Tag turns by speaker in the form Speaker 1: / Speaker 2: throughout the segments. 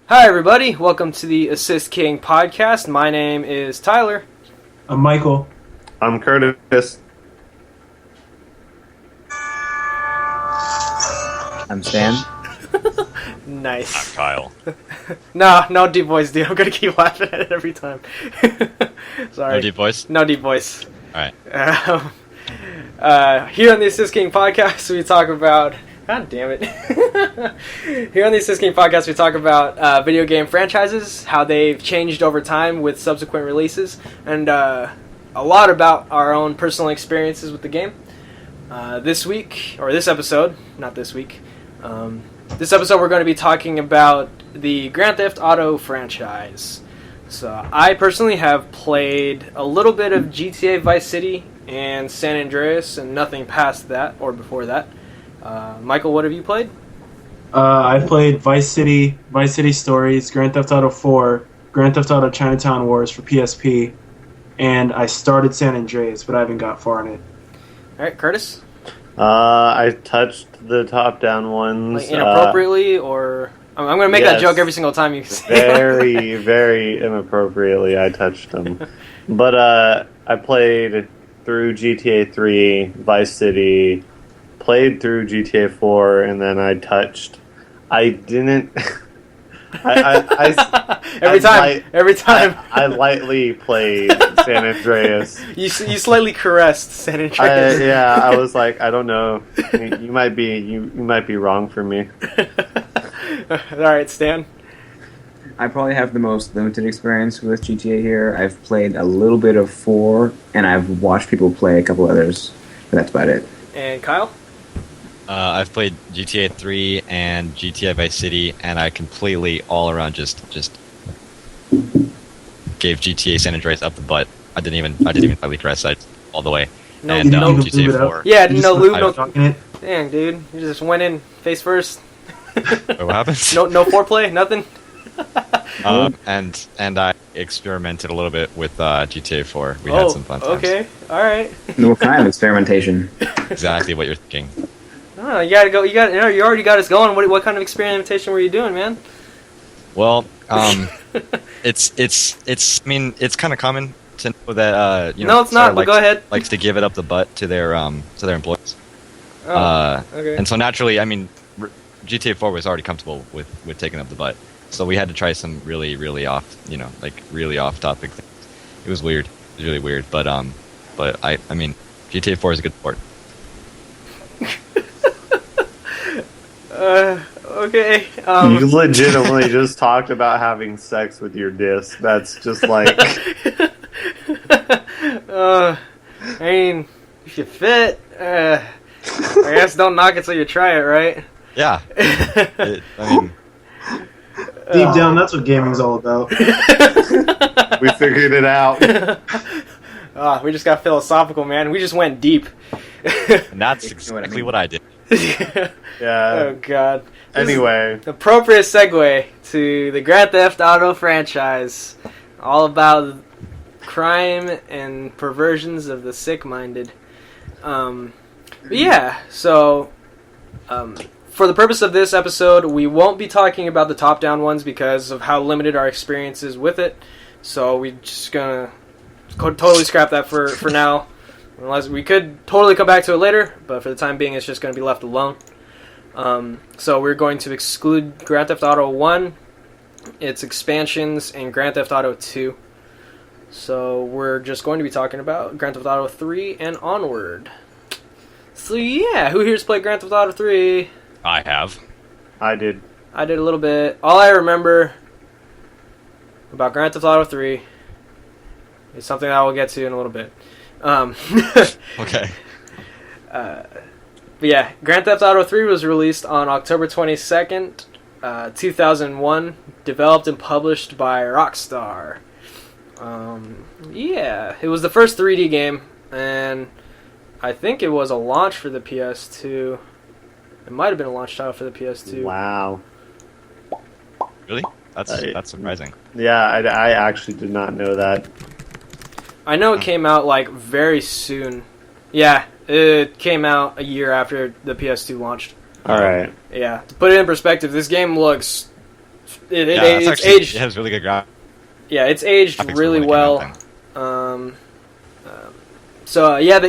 Speaker 1: Hi, everybody. Welcome to the Assist King podcast. My name is Tyler.
Speaker 2: I'm Michael.
Speaker 3: I'm Curtis.
Speaker 4: I'm Stan.
Speaker 1: Nice.
Speaker 5: I'm Kyle.
Speaker 1: No deep voice, dude. I'm gonna keep laughing at it every time. Sorry.
Speaker 5: No deep voice?
Speaker 1: No deep voice.
Speaker 5: Alright.
Speaker 1: Here on the Assist King podcast, we talk about... God damn it. Here on the Assist King podcast, we talk about video game franchises, how they've changed over time with subsequent releases, and a lot about our own personal experiences with the game. This episode, we're going to be talking about the Grand Theft Auto franchise. So I personally have played a little bit of GTA Vice City and San Andreas, and nothing past that or before that. Michael, what have you played?
Speaker 2: I've played Vice City Stories, Grand Theft Auto 4, Grand Theft Auto Chinatown Wars for PSP, and I started San Andreas, but I haven't got far in it.
Speaker 1: All right, Curtis?
Speaker 3: I touched the top-down ones.
Speaker 1: Like inappropriately, or... I'm going to make that joke every single time you say it.
Speaker 3: Very, very inappropriately I touched them. But I played through GTA 3, Vice City... played through GTA 4, and then I didn't... Every time. I lightly played San Andreas.
Speaker 1: You slightly caressed San Andreas.
Speaker 3: I was like, I don't know. You might be wrong for me.
Speaker 1: Alright, Stan.
Speaker 4: I probably have the most limited experience with GTA here. I've played a little bit of 4, and I've watched people play a couple others, but that's about it.
Speaker 1: And Kyle?
Speaker 5: I've played GTA 3 and GTA Vice City, and I completely all around just gave GTA San Andreas up the butt. I didn't even lightly caress it all the way. GTA 4.
Speaker 1: Yeah, no lube, no. Dang, dude, you just went in face first.
Speaker 5: Wait, what happened?
Speaker 1: No foreplay, nothing.
Speaker 5: And I experimented a little bit with GTA 4. We had some fun times.
Speaker 1: Okay, all right.
Speaker 4: What kind of experimentation?
Speaker 5: Exactly what you're thinking.
Speaker 1: Oh, you gotta go. You already got us going. What kind of experimentation were you doing, man?
Speaker 5: Well, it's I mean, it's kind of common to know that
Speaker 1: No, it's not. But go ahead.
Speaker 5: Likes to give it up the butt to their employees.
Speaker 1: Okay.
Speaker 5: And so naturally, I mean, GTA 4 was already comfortable with taking up the butt. So we had to try some really, really off topic things. It was weird. It was really weird. But I mean, GTA 4 is a good sport.
Speaker 1: Okay.
Speaker 3: You legitimately just talked about having sex with your disc. That's just like...
Speaker 1: I mean, if you fit, I guess don't knock it till you try it, right?
Speaker 5: Yeah.
Speaker 2: Deep down, that's what gaming's all about.
Speaker 3: We figured it out.
Speaker 1: We just got philosophical, man. We just went deep.
Speaker 5: And that's exactly what I did.
Speaker 3: Yeah.
Speaker 1: Oh, God.
Speaker 3: Anyway.
Speaker 1: Appropriate segue to the Grand Theft Auto franchise. All about crime and perversions of the sick-minded. For the purpose of this episode, we won't be talking about the top-down ones because of how limited our experience is with it. So we're just gonna totally scrap that for now. Unless we could totally come back to it later, but for the time being, it's just going to be left alone. So we're going to exclude Grand Theft Auto 1, its expansions, and Grand Theft Auto 2. So we're just going to be talking about Grand Theft Auto 3 and onward. So yeah, who here's played Grand Theft Auto 3?
Speaker 5: I have.
Speaker 3: I did.
Speaker 1: I did a little bit. All I remember about Grand Theft Auto 3 is something I will get to in a little bit.
Speaker 5: Okay.
Speaker 1: But yeah, Grand Theft Auto 3 was released on October 22nd, 2001, developed and published by Rockstar. It was the first 3D game, and I think it was a launch for the PS2. It might have been a launch title for the PS2.
Speaker 3: Wow.
Speaker 5: Really? That's surprising.
Speaker 3: Yeah, I actually did not know that.
Speaker 1: I know it came out, very soon. Yeah, it came out a year after the PS2 launched.
Speaker 3: Alright.
Speaker 1: Yeah. To put it in perspective, this game looks it's aged.
Speaker 5: It has really good graphics.
Speaker 1: Yeah, it's aged
Speaker 5: Graphics
Speaker 1: really
Speaker 5: when it came
Speaker 1: well.
Speaker 5: out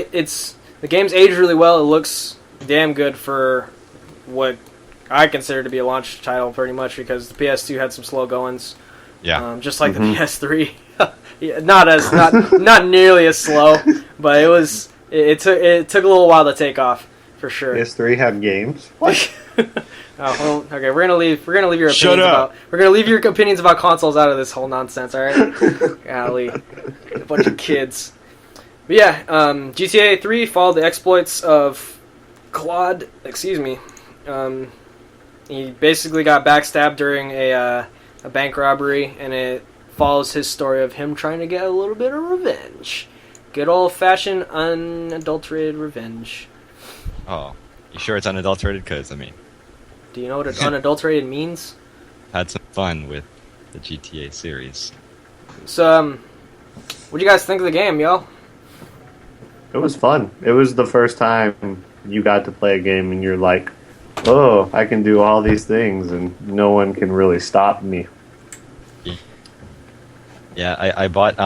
Speaker 5: then.
Speaker 1: The game's aged really well. It looks damn good for what I consider to be a launch title, pretty much, because the PS2 had some slow goings.
Speaker 5: Yeah.
Speaker 1: Just like the PS3. Yeah, not nearly as slow, but it took a little while to take off for sure.
Speaker 3: PS3 had games. What?
Speaker 1: Oh, well, okay, we're gonna leave your opinions
Speaker 5: Shut up.
Speaker 1: we're gonna leave your opinions about consoles out of this whole nonsense, all right? Golly, a bunch of kids. But yeah, GTA 3 followed the exploits of Claude. Excuse me. He basically got backstabbed during a bank robbery, and it follows his story of him trying to get a little bit of revenge. Good old-fashioned, unadulterated revenge.
Speaker 5: Oh, you sure it's unadulterated? Because, I mean,
Speaker 1: Do you know what unadulterated means?
Speaker 5: had some fun with the GTA series.
Speaker 1: So, what do you guys think of the game, yo?
Speaker 3: It was fun. It was the first time you got to play a game and you're like, oh, I can do all these things and no one can really stop me.
Speaker 5: Yeah, I bought,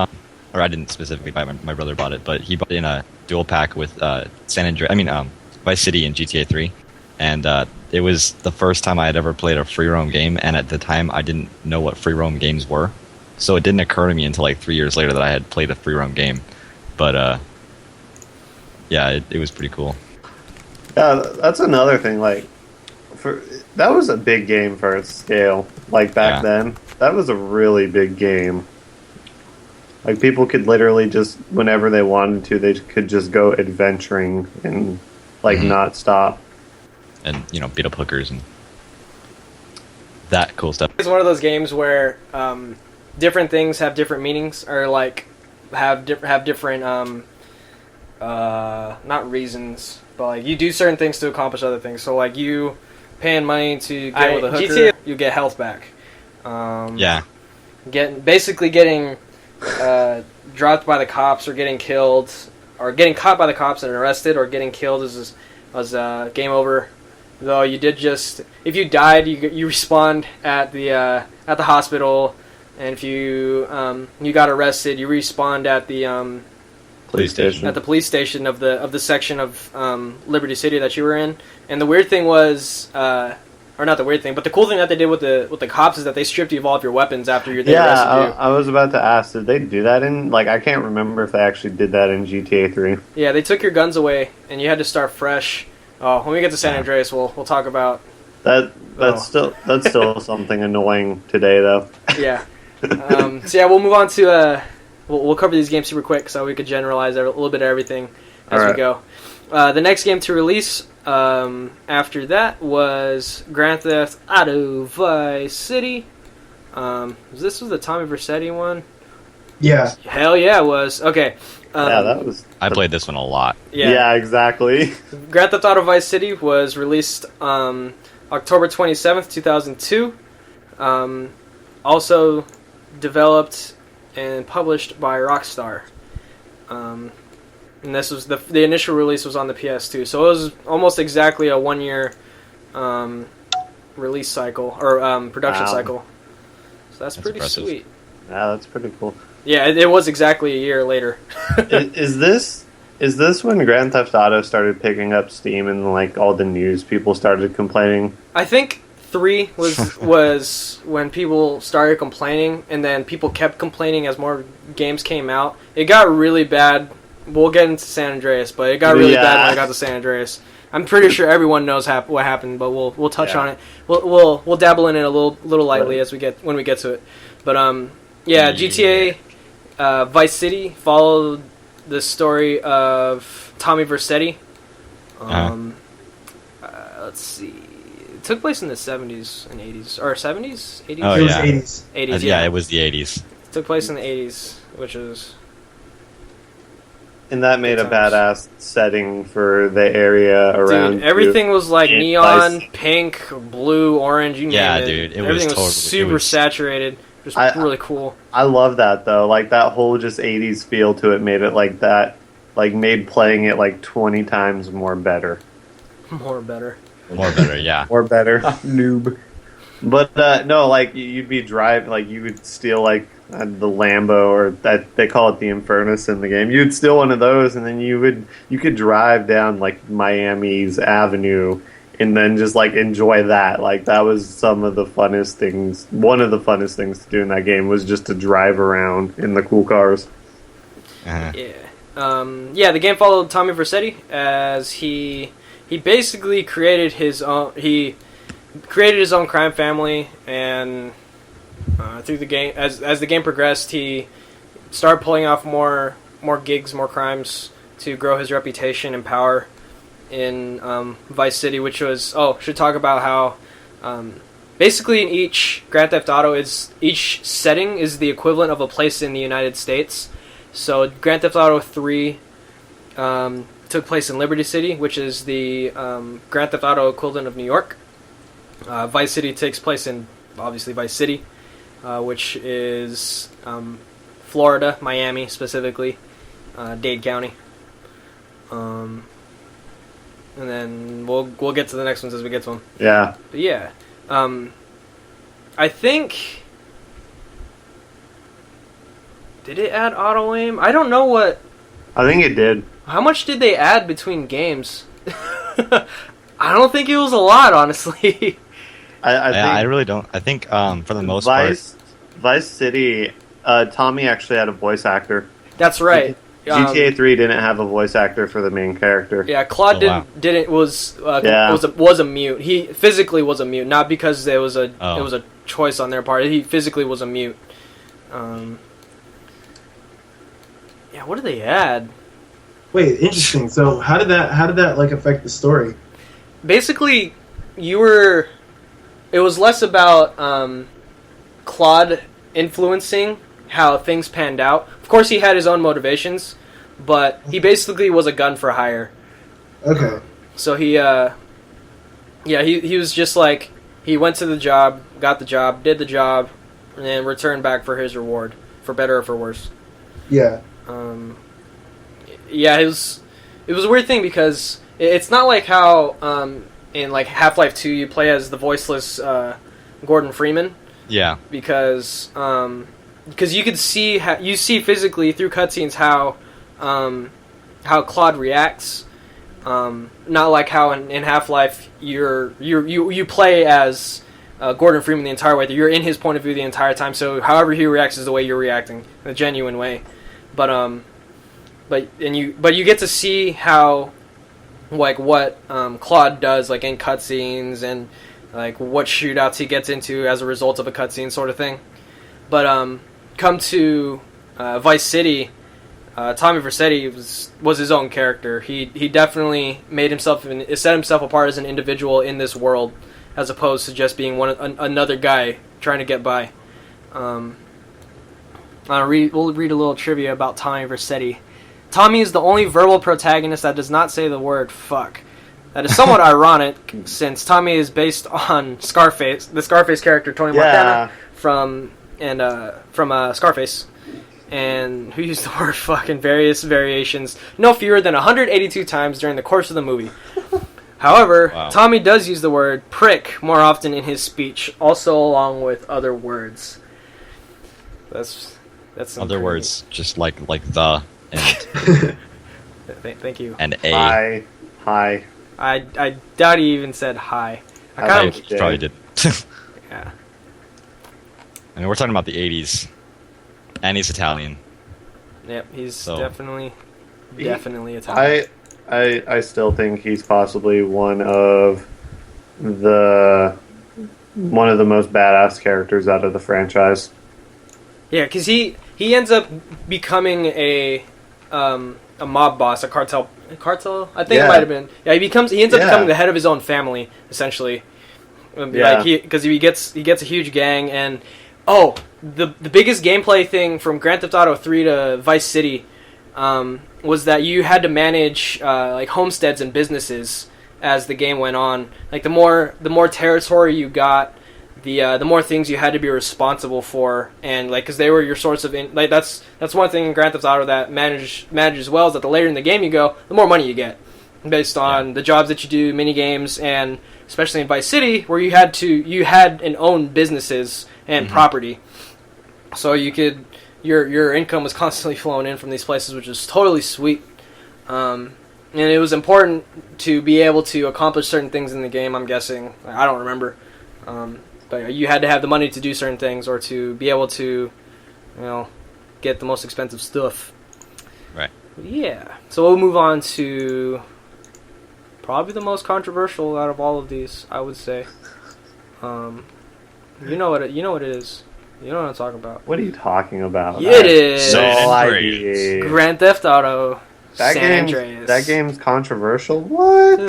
Speaker 5: or I didn't specifically buy it, my brother bought it, but he bought it in a dual pack with Vice City and GTA 3. And it was the first time I had ever played a free roam game, and at the time I didn't know what free roam games were. So it didn't occur to me until like 3 years later that I had played a free roam game. But yeah, it was pretty cool.
Speaker 3: Yeah, that's another thing. Like, that was a big game for its scale. Like back then, that was a really big game. Like people could literally just, whenever they wanted to, they could just go adventuring and like not stop.
Speaker 5: And beat up hookers and that cool stuff.
Speaker 1: It's one of those games where different things have different meanings, or like have different not reasons, but like you do certain things to accomplish other things. So like you paying money to get with a hooker, GTA, you get health back. Getting dropped by the cops, or getting killed, or getting caught by the cops and arrested, or getting killed was game over. Though you did if you died, you respawned at the hospital, and if you got arrested, you respawned at the
Speaker 5: Police station.
Speaker 1: At the police station of the section of Liberty City that you were in. And the weird thing was, or not the weird thing, but the cool thing that they did with the cops is that they stripped you of all of your weapons after they arrested you.
Speaker 3: I was about to ask, did they do that in, like, I can't remember if they actually did that in GTA 3.
Speaker 1: Yeah, they took your guns away, and you had to start fresh. Oh, when we get to San Andreas, we'll talk about
Speaker 3: that's still something annoying today, though.
Speaker 1: Yeah. So yeah, we'll move on to we'll cover these games super quick so we could generalize a little bit of everything as we go. The next game to release after that was Grand Theft Auto Vice City. This was the Tommy Vercetti one.
Speaker 2: Yeah.
Speaker 1: Hell yeah, it was. Okay.
Speaker 3: Yeah, that was.
Speaker 5: I played this one a lot.
Speaker 3: Yeah, exactly.
Speaker 1: Grand Theft Auto Vice City was released October 27th, 2002. Also developed and published by Rockstar. And this was the initial release was on the PS2, so it was almost exactly a 1 year release cycle, or production cycle. So that's pretty
Speaker 5: impressive.
Speaker 1: sweet.
Speaker 3: Yeah, that's pretty cool.
Speaker 1: Yeah, it was exactly a year later.
Speaker 3: Is this when Grand Theft Auto started picking up steam and like all the news people started complaining?
Speaker 1: I think 3 was when people started complaining, and then people kept complaining as more games came out. It got really bad. We'll get into San Andreas, but it got really bad when I got to San Andreas. I'm pretty sure everyone knows what happened, but we'll touch on it. We'll dabble in it a little lightly when we get to it. But GTA Vice City followed the story of Tommy Vercetti. Let's see. It took place in the 70s and 80s. Or 70s? 80s?
Speaker 5: Oh,
Speaker 2: It was
Speaker 5: yeah.
Speaker 2: 80s.
Speaker 1: 80s,
Speaker 5: Yeah, it was the 80s.
Speaker 1: It took place in the 80s, which is...
Speaker 3: And that made a
Speaker 1: Good times.
Speaker 3: badass setting for the area around.
Speaker 1: Dude, everything was like
Speaker 3: in
Speaker 1: neon,
Speaker 3: Vice.
Speaker 1: pink, blue, orange, you name
Speaker 5: Yeah,
Speaker 1: it.
Speaker 5: dude, it was
Speaker 1: Everything
Speaker 5: totally-
Speaker 1: was super saturated. Just really cool.
Speaker 3: I love that though. Like that whole just 80s feel to it made it like that. Like made playing it like 20 times more better.
Speaker 1: More better.
Speaker 5: More better, yeah.
Speaker 3: Or better.
Speaker 4: Noob.
Speaker 3: But no, like you'd be driving, like you would steal like the Lambo, or that they call it the Infernus in the game. You'd steal one of those, and then you could drive down like Miami's Avenue, and then just like enjoy that. Like that was some of the funnest things. One of the funnest things to do in that game was just to drive around in the cool cars.
Speaker 5: Uh-huh.
Speaker 1: Yeah. The game followed Tommy Vercetti as he basically created his own. He created his own crime family, and through the game, as the game progressed, he started pulling off more gigs, more crimes to grow his reputation and power in Vice City, which was should talk about how basically in each Grand Theft Auto each setting is the equivalent of a place in the United States. So Grand Theft Auto 3 took place in Liberty City, which is the Grand Theft Auto equivalent of New York. Vice City takes place in, obviously, Vice City, which is Florida, Miami specifically, Dade County. And then we'll get to the next ones as we get to them.
Speaker 3: Yeah.
Speaker 1: But yeah, I think... Did it add auto aim? I don't know what...
Speaker 3: I think it did.
Speaker 1: How much did they add between games? I don't think it was a lot, honestly.
Speaker 3: I think
Speaker 5: I really don't. I think for the most
Speaker 3: Vice City, Tommy actually had a voice actor.
Speaker 1: That's right.
Speaker 3: GTA 3 didn't have a voice actor for the main character.
Speaker 1: Yeah, Claude didn't was a mute. He physically was a mute, not because there was it was a choice on their part. He physically was a mute. Yeah, what did they add?
Speaker 2: Wait, interesting. So how did that like affect the story?
Speaker 1: Basically, it was less about Claude influencing how things panned out. Of course, he had his own motivations, but he basically was a gun for hire.
Speaker 2: Okay.
Speaker 1: So he was just like, he went to the job, got the job, did the job, and then returned back for his reward, for better or for worse.
Speaker 2: Yeah.
Speaker 1: Yeah, it was a weird thing because it's not like how in like Half-Life 2 you play as the voiceless Gordon Freeman.
Speaker 5: Yeah.
Speaker 1: Because you could see you see physically through cutscenes how Claude reacts. Not like how in Half-Life you play as Gordon Freeman the entire way. You're in his point of view the entire time. So however he reacts is the way you're reacting in a genuine way. But you get to see how like what Claude does like in cutscenes and like what shootouts he gets into as a result of a cutscene sort of thing. But come to Vice City, Tommy Vercetti was his own character. He definitely set himself apart as an individual in this world, as opposed to just being another guy trying to get by. We'll read a little trivia about Tommy Vercetti. Tommy is the only verbal protagonist that does not say the word fuck. That is somewhat ironic, since Tommy is based on Scarface, the Scarface character Tony Montana from Scarface, and who used the word fuck in various variations no fewer than 182 times during the course of the movie. However, Tommy does use the word prick more often in his speech, also along with other words. That's
Speaker 5: other words, just like the and
Speaker 1: thank you.
Speaker 5: And a.
Speaker 3: Hi.
Speaker 1: I doubt he even said hi.
Speaker 5: I probably did.
Speaker 1: Yeah.
Speaker 5: I mean, we're talking about the 80s, and he's Italian.
Speaker 1: Yep, he's definitely Italian.
Speaker 3: I still think he's possibly one of the most badass characters out of the franchise.
Speaker 1: Yeah, because he ends up becoming a mob boss, a cartel. I think it might have been. Yeah, he ends up becoming the head of his own family, essentially. Like because he gets a huge gang, and the biggest gameplay thing from Grand Theft Auto 3 to Vice City was that you had to manage like homesteads and businesses as the game went on. Like the more territory you got, the more things you had to be responsible for, and like because they were your source of that's one thing in Grand Theft Auto that manages well, is that the later in the game you go, the more money you get. based on the jobs that you do, mini games, and especially in Vice City, where you had and owned businesses and property, so your income was constantly flowing in from these places, which is totally sweet. And it was important to be able to accomplish certain things in the game. I'm guessing, I don't remember, but you had to have the money to do certain things or to be able to, get the most expensive stuff.
Speaker 5: Right.
Speaker 1: Yeah. So we'll move on to probably the most controversial out of all of these, I would say. You know what it is. You know what I'm talking about.
Speaker 3: What are you talking about?
Speaker 1: It is
Speaker 3: No idea.
Speaker 1: Grand Theft Auto
Speaker 3: That
Speaker 1: San Andreas.
Speaker 3: That game's controversial. What?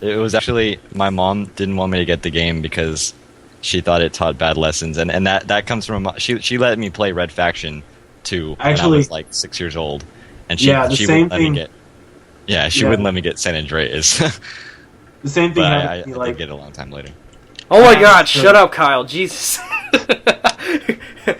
Speaker 5: It was actually, my mom didn't want me to get the game because she thought it taught bad lessons, and that comes from she let me play Red Faction 2 when I was like 6 years old, and she wouldn't let me get she wouldn't let me get San Andreas.
Speaker 2: The same thing happened
Speaker 5: I
Speaker 2: to me,
Speaker 5: did get it a long time later.
Speaker 1: Oh my God! Shut up, Kyle. Jesus.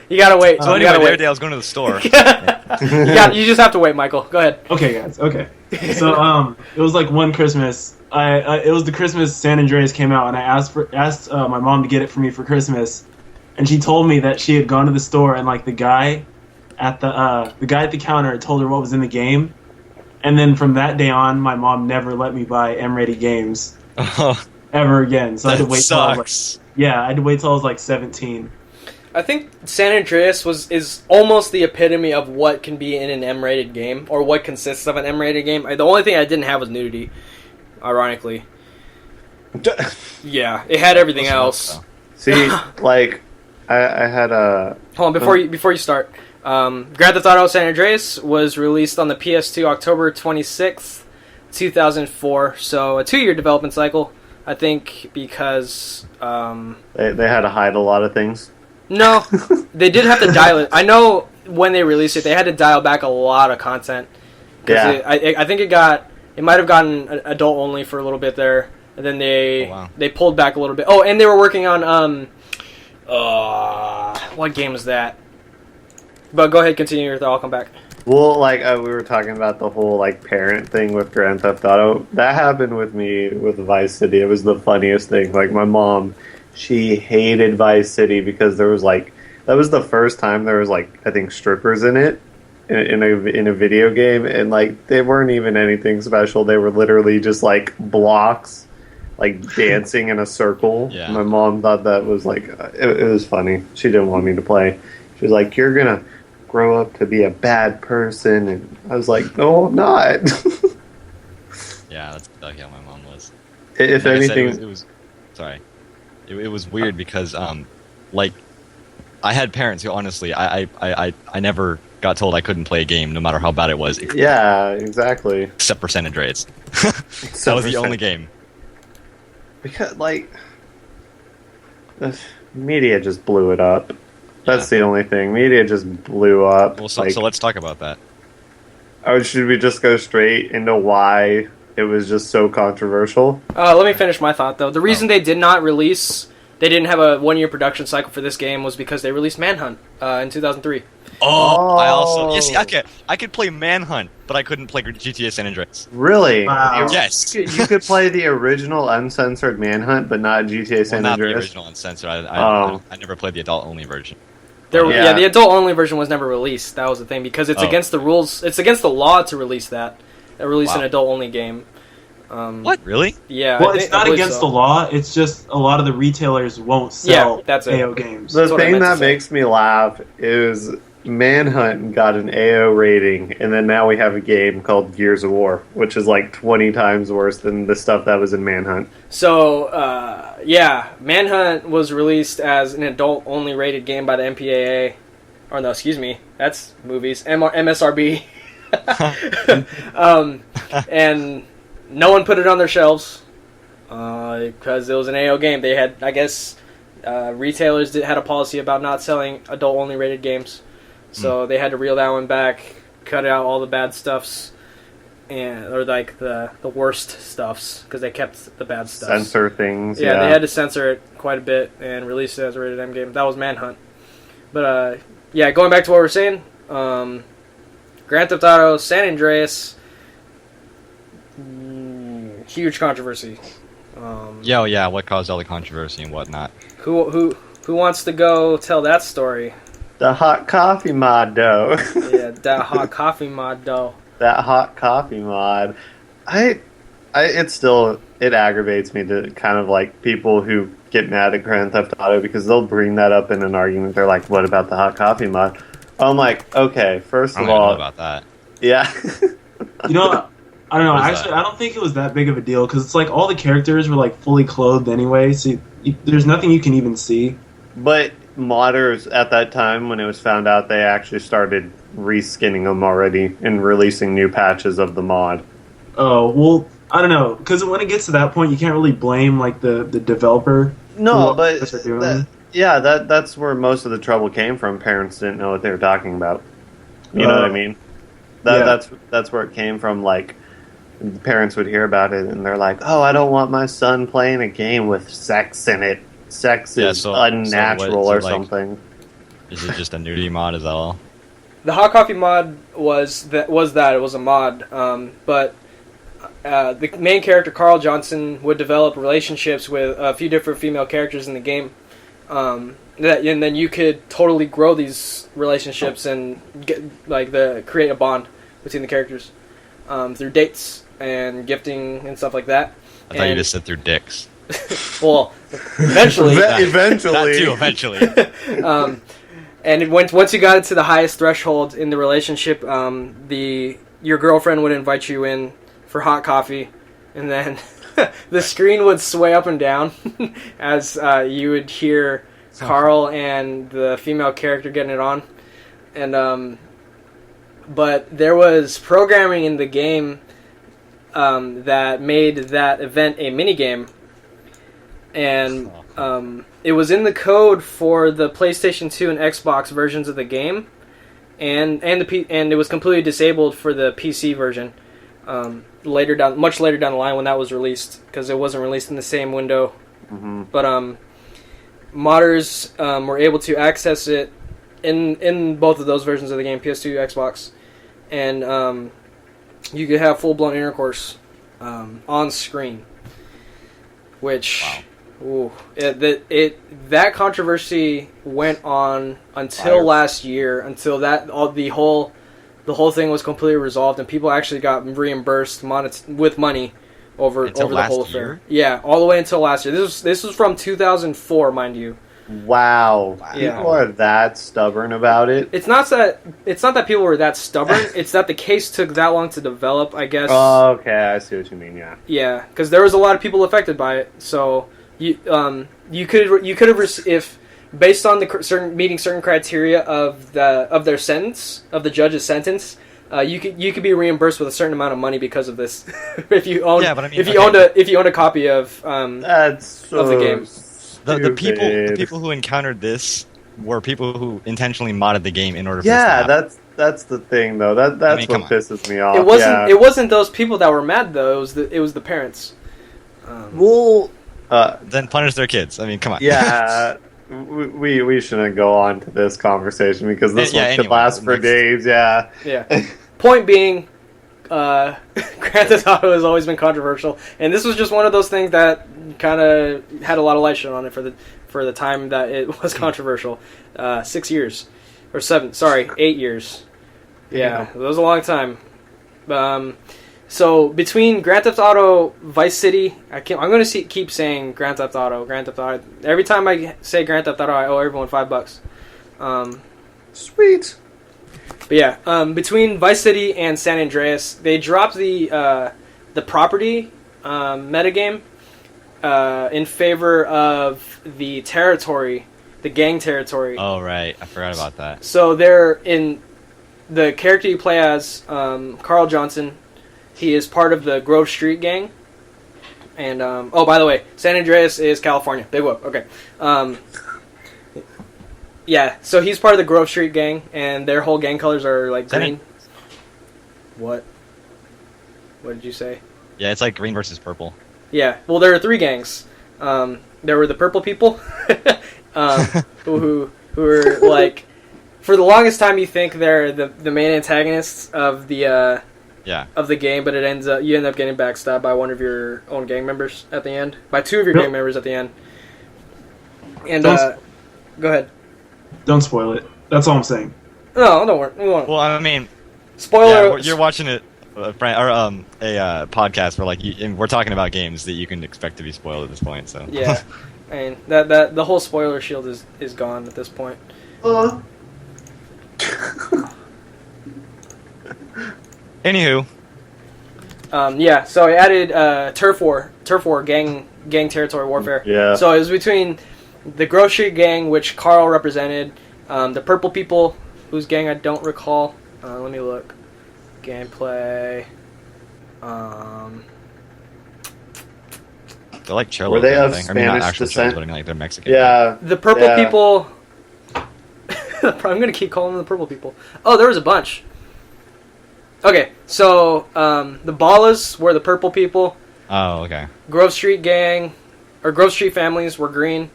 Speaker 1: You gotta wait.
Speaker 5: So anyway, the other day I was going to the store.
Speaker 1: You just have to wait, Michael. Go ahead.
Speaker 2: Okay, guys. Okay. So it was like one Christmas. It was the Christmas San Andreas came out, and I asked my mom to get it for me for Christmas, and she told me that she had gone to the store and like the guy at the counter had told her what was in the game, and then from that day on, my mom never let me buy M-rated games ever again. So I had to wait till I was I had to wait till I was like 17.
Speaker 1: I think San Andreas is almost the epitome of what can be in an M-rated game, or what consists of an M-rated game. The only thing I didn't have was nudity, ironically. Yeah, it had everything else.
Speaker 3: See, like, I had a...
Speaker 1: Hold on, before you start. Grand Theft Auto San Andreas was released on the PS2 October 26th, 2004, so a 2-year development cycle, I think, because...
Speaker 3: They had to hide a lot of things.
Speaker 1: No, they did have to dial it. I know when they released it, they had to dial back a lot of content.
Speaker 3: Yeah.
Speaker 1: I think it might have gotten adult only for a little bit there, and then they pulled back a little bit. Oh, and they were working on what game was that? But go ahead, continue your thought. I'll come back.
Speaker 3: Well, like we were talking about the whole like parent thing with Grand Theft Auto. That happened with me with Vice City. It was the funniest thing. Like my mom, she hated Vice City because there was like that was the first time there was like I think strippers in it in a video game, and like they weren't even anything special. They were literally just like blocks, like dancing in a circle.
Speaker 5: Yeah.
Speaker 3: My mom thought that was like it was funny. She didn't want me to play. She was like, "You're gonna grow up to be a bad person," and I was like, "No, I'm not."
Speaker 5: Yeah, that's exactly how my mom was.
Speaker 3: If
Speaker 5: Like
Speaker 3: anything,
Speaker 5: I said, it was sorry. It was weird because like I had parents who honestly I never got told I couldn't play a game no matter how bad it was.
Speaker 3: yeah, exactly.
Speaker 5: Except for San Andreas. That was the only game.
Speaker 3: Because like the media just blew it up. That's the only thing. Media just blew up.
Speaker 5: Well, so let's talk about that.
Speaker 3: Should we just go straight into why it was just so controversial?
Speaker 1: Let me finish my thought, though. The reason they did not release... They didn't have a 1-year production cycle for this game was because they released Manhunt in 2003.
Speaker 5: Oh, I also... Yes, okay. I could play Manhunt, but I couldn't play GTA San Andreas.
Speaker 3: Really?
Speaker 2: Wow.
Speaker 5: Yes.
Speaker 3: You could play the original uncensored Manhunt, but not GTA San
Speaker 5: Not the
Speaker 3: Andreas?
Speaker 5: original uncensored. I never played the adult-only version.
Speaker 1: Yeah, the adult-only version was never released. That was the thing, because it's against the rules. It's against the law to release that. Release an adult-only game.
Speaker 5: What? Really?
Speaker 1: Yeah.
Speaker 2: Well, it's not against the law. It's just a lot of the retailers won't sell
Speaker 1: that's it.
Speaker 2: AO games.
Speaker 3: The thing that makes me laugh is Manhunt got an AO rating, and then now we have a game called Gears of War, which is like 20 times worse than the stuff that was in Manhunt.
Speaker 1: So, Manhunt was released as an adult-only rated game by the MPAA. Or no, excuse me, that's movies. MSRB. And no one put it on their shelves because it was an AO game. They had, I guess, retailers had a policy about not selling adult-only rated games. So they had to reel that one back, cut out all the bad stuffs, or like the worst stuffs, because they kept the bad stuff.
Speaker 3: Censor things.
Speaker 1: Yeah, they had to censor it quite a bit and release it as a rated M game. That was Manhunt. But going back to what we're saying, Grand Theft Auto San Andreas huge controversy.
Speaker 5: Yeah, what caused all the controversy and whatnot?
Speaker 1: Who wants to go tell that story?
Speaker 3: The hot coffee mod, though.
Speaker 1: Yeah, that hot coffee mod, though.
Speaker 3: That hot coffee mod. It aggravates me to kind of like people who get mad at Grand Theft Auto because they'll bring that up in an argument. They're like, "What about the hot coffee mod?" I'm like, okay, first
Speaker 5: I
Speaker 3: of
Speaker 5: don't
Speaker 3: all,
Speaker 5: know about that.
Speaker 3: yeah.
Speaker 2: You know, I don't know.
Speaker 5: What is
Speaker 2: Actually,
Speaker 5: that?
Speaker 2: I don't think it was that big of a deal because it's like all the characters were like fully clothed anyway, so there's nothing you can even see.
Speaker 3: But modders at that time, when it was found out, they actually started reskinning them already and releasing new patches of the mod.
Speaker 2: Oh well, I don't know because when it gets to that point, you can't really blame like the developer.
Speaker 3: No,
Speaker 2: for
Speaker 3: but
Speaker 2: what they're doing.
Speaker 3: that's where most of the trouble came from. Parents didn't know what they were talking about. You know what I mean?
Speaker 2: Yeah.
Speaker 3: That's where it came from. Like, parents would hear about it and they're like, "Oh, I don't want my son playing a game with sex in it. Sex is unnatural or something."
Speaker 5: Is it just a nudity mod? Is that all?
Speaker 1: The hot coffee mod was that. It was a mod, but the main character Carl Johnson would develop relationships with a few different female characters in the game. And then you could totally grow these relationships and create a bond between the characters through dates and gifting and stuff like that.
Speaker 5: I thought you just said through dicks.
Speaker 1: Well, eventually.
Speaker 3: Eventually.
Speaker 5: That too, eventually.
Speaker 1: And once you got it to the highest threshold in the relationship, your girlfriend would invite you in for hot coffee, and then the screen would sway up and down as you would hear Carl and the female character getting it on. And but there was programming in the game that made that event a minigame, and it was in the code for the PlayStation 2 and Xbox versions of the game, and it was completely disabled for the PC version. Much later down the line when that was released, because it wasn't released in the same window.
Speaker 3: Mm-hmm.
Speaker 1: But modders were able to access it in both of those versions of the game, PS2, Xbox, and you could have full-blown intercourse on screen, which that controversy went on until last year, until the whole thing was completely resolved and people actually got reimbursed with money over the whole affair. Yeah, all the way until last year. This was from 2004, mind you.
Speaker 3: Wow.
Speaker 1: Yeah.
Speaker 3: People are that stubborn about it.
Speaker 1: It's not that people were that stubborn. It's that the case took that long to develop, I guess.
Speaker 3: Oh, okay, I see what you mean. Yeah.
Speaker 1: Yeah, because there was a lot of people affected by it. So you could have if based on the meeting certain criteria of their sentence, of the judge's sentence, you could be reimbursed with a certain amount of money because of this. if you owned a copy of
Speaker 3: that's so
Speaker 1: of the game.
Speaker 5: The people who encountered this were people who intentionally modded the game in order for
Speaker 3: that's the thing though. That's what pisses me off.
Speaker 1: It wasn't those people that were mad though. It was the parents.
Speaker 3: Then
Speaker 5: punish their kids. I mean, come on.
Speaker 3: Yeah. We shouldn't go on to this conversation because this one could last for days. Yeah.
Speaker 1: Yeah. Point being, Grand Theft Auto has always been controversial, and this was just one of those things that kind of had a lot of light shown on it for the time that it was controversial. 6 years, or 8 years. Yeah, it was a long time. So between Grand Theft Auto, Vice City, I'm going to keep saying Grand Theft Auto. Every time I say Grand Theft Auto, I owe everyone $5.
Speaker 3: Sweet.
Speaker 1: But yeah, between Vice City and San Andreas, they dropped the property metagame in favor of the territory, the gang territory.
Speaker 5: Oh right, I forgot about that.
Speaker 1: So they're in the character you play as, Carl Johnson. He is part of the Grove Street gang. And, by the way, San Andreas is California. Big whoop. Okay. Yeah, so he's part of the Grove Street gang, and their whole gang colors are, like, green. What? What did you say?
Speaker 5: Yeah, it's like green versus purple.
Speaker 1: Yeah, well, there are 3 gangs. There were the purple people, who were, like... For the longest time, you think they're the main antagonists of the
Speaker 5: Yeah.
Speaker 1: of the game, but you end up getting backstabbed by one of your own gang members at the end, by two of your
Speaker 2: Yep.
Speaker 1: gang members at the end. And
Speaker 2: Don't-
Speaker 1: go ahead.
Speaker 2: Don't spoil it. That's all I'm saying.
Speaker 1: No, don't worry. We won't.
Speaker 5: Well, I mean,
Speaker 1: Spoiler.
Speaker 5: you're watching it, a podcast where and we're talking about games that you can expect to be spoiled at this point. So
Speaker 1: Yeah, I mean that the whole spoiler shield is gone at this point.
Speaker 5: Anywho,
Speaker 1: Yeah, so I added turf war gang territory warfare.
Speaker 3: Yeah.
Speaker 1: So it was between the Grove Street gang, which Carl represented, the Purple People, whose gang I don't recall. Let me look. Gameplay.
Speaker 5: they're like Cholos.
Speaker 3: Were they
Speaker 5: kind
Speaker 3: of
Speaker 5: thing. I mean, not
Speaker 3: Spanish
Speaker 5: actual
Speaker 3: descent?
Speaker 5: Cholos, but I mean, like they're Mexican.
Speaker 3: Yeah.
Speaker 1: The Purple
Speaker 3: Yeah.
Speaker 1: People. I'm gonna keep calling them the Purple People. Oh, there was a bunch. Okay, so the Ballas were the Purple People.
Speaker 5: Oh, okay.
Speaker 1: Grove Street gang, or Grove Street families were green.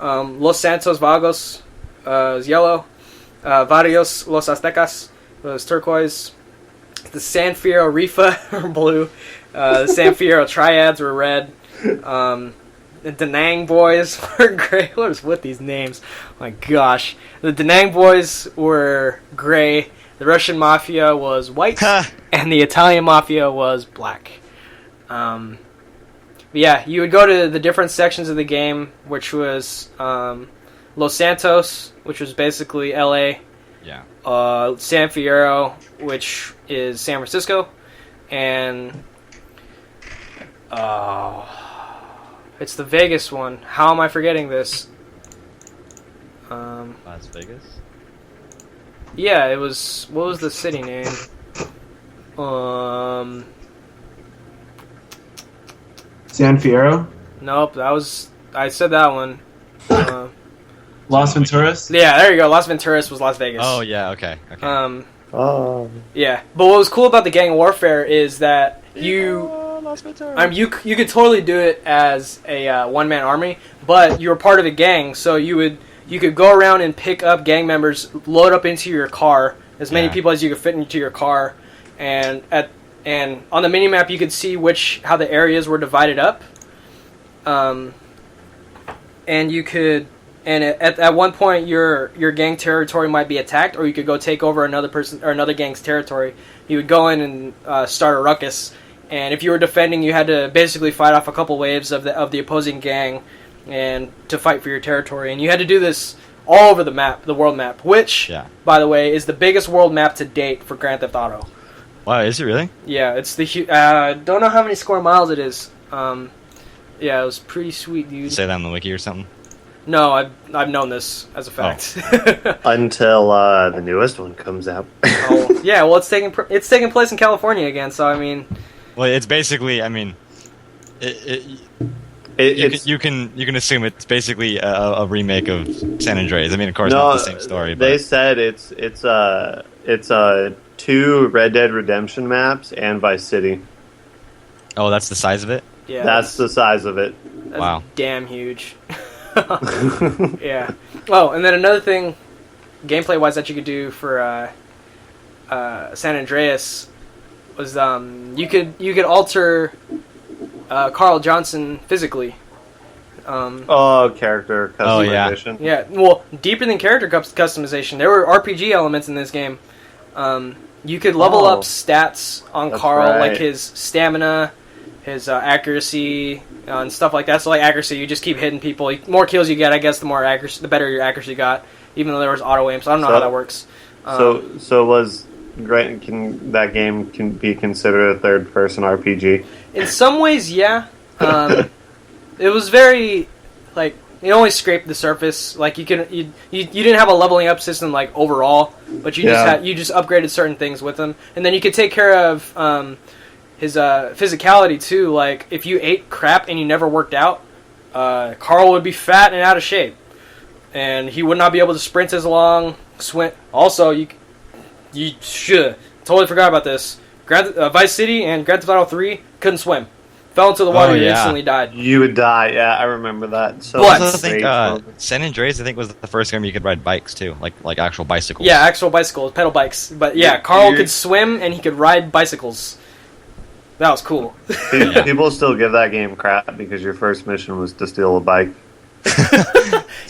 Speaker 1: Los Santos Vagos is yellow. Varios Los Aztecas was turquoise. The San Fierro Rifa were blue. The San Fierro Triads were red. The Danang Boys were gray. What is with these names? Oh my gosh. The Danang Boys were gray. The Russian Mafia was white. And the Italian Mafia was black. But yeah, you would go to the different sections of the game, which was Los Santos, which was basically LA.
Speaker 5: Yeah.
Speaker 1: San Fierro, which is San Francisco, and it's the Vegas one. How am I forgetting this?
Speaker 5: Las Vegas.
Speaker 1: Yeah, it was. What was the city name?
Speaker 2: San Fierro,
Speaker 1: Nope, that was. I said that one.
Speaker 2: Las Venturas.
Speaker 1: Yeah, there you go. Las Venturas was Las Vegas.
Speaker 5: Oh yeah. Okay. Okay.
Speaker 3: Oh.
Speaker 1: Yeah, but what was cool about the gang warfare is that you you could totally do it as a one-man army, but you were part of a gang, so you could go around and pick up gang members, load up into your car, as many
Speaker 5: Yeah.
Speaker 1: people as you could fit into your car, and on the mini map you could see how the areas were divided up, and you could. And at one point, your gang territory might be attacked, or you could go take over another person or another gang's territory. You would go in and start a ruckus, and if you were defending, you had to basically fight off a couple waves of the opposing gang, and to fight for your territory. And you had to do this all over the map, the world map, which, by the way, is the biggest world map to date for Grand Theft Auto.
Speaker 5: Wow, is it really?
Speaker 1: Yeah, it's the don't know how many square miles it is. Yeah, it was pretty sweet, dude.
Speaker 5: Say that on the wiki or something.
Speaker 1: No, I've known this as a fact.
Speaker 3: Until the newest one comes out.
Speaker 1: Oh, yeah, well, it's taking place in California again. So I mean,
Speaker 5: well, it's basically. I mean, you can assume it's basically a remake of San Andreas. I mean, of course, not the same story. But
Speaker 3: They said it's 2 Red Dead Redemption maps and Vice City.
Speaker 5: oh, that's the size of it.
Speaker 1: yeah,
Speaker 3: That's the size of it.
Speaker 1: that's
Speaker 5: Wow.
Speaker 1: damn huge. Yeah. Oh, and then another thing, gameplay wise, that you could do for San Andreas was you could alter Carl Johnson physically.
Speaker 3: Character customization.
Speaker 1: Yeah, well, deeper than character customization, there were RPG elements in this game. You could level up stats on
Speaker 3: That's
Speaker 1: Carl,
Speaker 3: right.
Speaker 1: like his stamina, his accuracy, and stuff like that. So, like accuracy, you just keep hitting people. The more kills you get, I guess, the better your accuracy got. Even though there was auto aim, so I don't know how that works.
Speaker 3: Can that game be considered a third-person RPG?
Speaker 1: In some ways, yeah. It was very like it only scraped the surface. Like you didn't have a leveling up system like overall, but you just upgraded certain things with them, and then you could take care of his physicality too. Like if you ate crap and you never worked out, Carl would be fat and out of shape, and he would not be able to sprint as long. Also, you should totally forgot about this. Vice City and Grand Theft Auto 3 couldn't swim. Fell into the water
Speaker 5: Oh,
Speaker 1: and
Speaker 5: yeah.
Speaker 1: instantly died.
Speaker 3: You would die. Yeah, I remember that. So
Speaker 1: But-
Speaker 5: I think
Speaker 3: great.
Speaker 5: San Andreas, I think, was the first game you could ride bikes too, like actual bicycles.
Speaker 1: Yeah, actual bicycles, pedal bikes. But yeah, Carl
Speaker 3: You're-
Speaker 1: could swim and he could ride bicycles. That was cool.
Speaker 5: Yeah.
Speaker 3: People still give that game crap because your first mission was to steal a bike.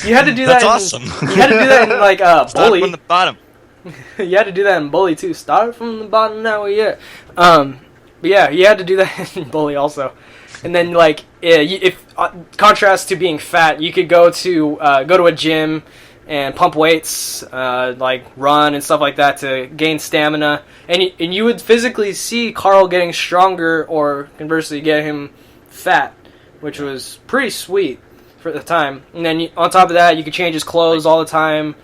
Speaker 1: You had to do that.
Speaker 5: That's awesome.
Speaker 1: You had to do that in like
Speaker 5: Start
Speaker 1: Bully.
Speaker 5: from the bottom.
Speaker 1: You had to do that in Bully too. Start from the bottom now, yeah. But yeah, you had to do that in Bully also. And then like, if contrast to being fat, you could go to a gym and pump weights, like run and stuff like that to gain stamina. And you would physically see Carl getting stronger, or conversely, get him fat, which was pretty sweet for the time. And then on top of that, you could change his clothes all the time.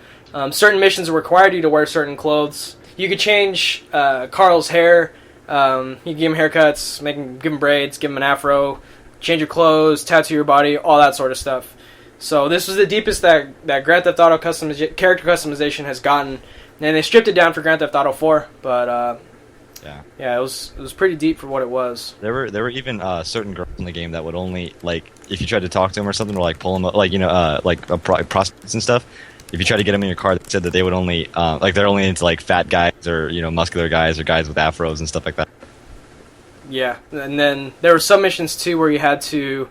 Speaker 1: Certain missions required you to wear certain clothes. You could change Carl's hair. You could give him haircuts, give him braids, give him an afro, change your clothes, tattoo your body, all that sort of stuff. So this was the deepest that Grand Theft Auto character customization has gotten. And they stripped it down for Grand Theft Auto 4, but yeah, it was pretty deep for what it was.
Speaker 5: There were even certain girls in the game that would only, like, if you tried to talk to them or something, or like pull them up, like, you know, prostitutes and stuff. If you try to get them in your car, they said that they would only like, they're only into like fat guys, or, you know, muscular guys, or guys with afros and stuff like that.
Speaker 1: Yeah, and then there were some missions too where you had to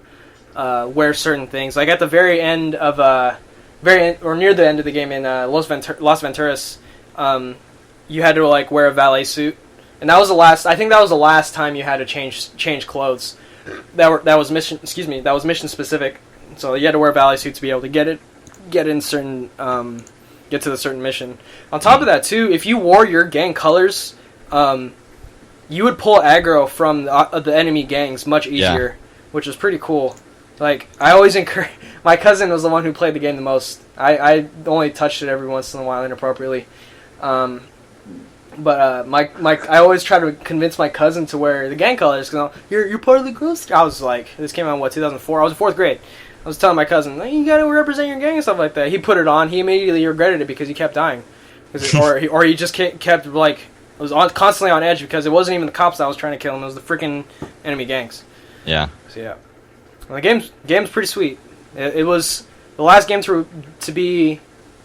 Speaker 1: wear certain things. Like at the very end of or near the end of the game in Las Venturas, you had to like wear a valet suit, and that was the last. I think that was the last time you had to change clothes. That was mission specific. So you had to wear a valet suit to be able to get in certain get to the certain mission. On top of that too, if you wore your gang colors, you would pull aggro from the enemy gangs much easier, which was pretty cool. Like, I always encourage... My cousin was the one who played the game the most. I only touched it every once in a while inappropriately. But I always try to convince my cousin to wear the gang colors, because you're part of the Girl Scouts. I was like... This came out in, 2004? I was in 4th grade. I was telling my cousin, you gotta represent your gang and stuff like that. He put it on. He immediately regretted it because he kept dying. Or he just kept, like... It was constantly on edge because it wasn't even the cops that was trying to kill him. It was the freaking enemy gangs.
Speaker 5: Yeah.
Speaker 1: So yeah, well, the game's pretty sweet. It was the last game to be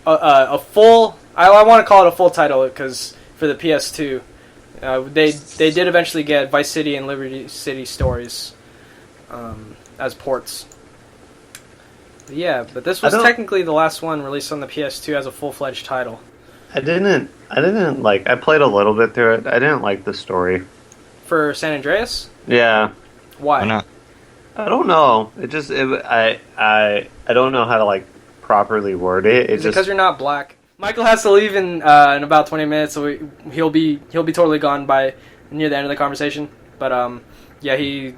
Speaker 1: a full. I want to call it a full title because for the PS2, they did eventually get Vice City and Liberty City Stories as ports. But yeah, but this was technically the last one released on the PS2 as a full-fledged title.
Speaker 3: I didn't like. I played a little bit through it. I didn't like the story.
Speaker 1: For San Andreas?
Speaker 3: Yeah.
Speaker 1: Why?
Speaker 5: Why not?
Speaker 3: I don't know. I don't know how to like properly word it.
Speaker 1: Is it because you're not black? Michael has to leave in about 20 minutes, so he'll be totally gone by near the end of the conversation. But yeah, he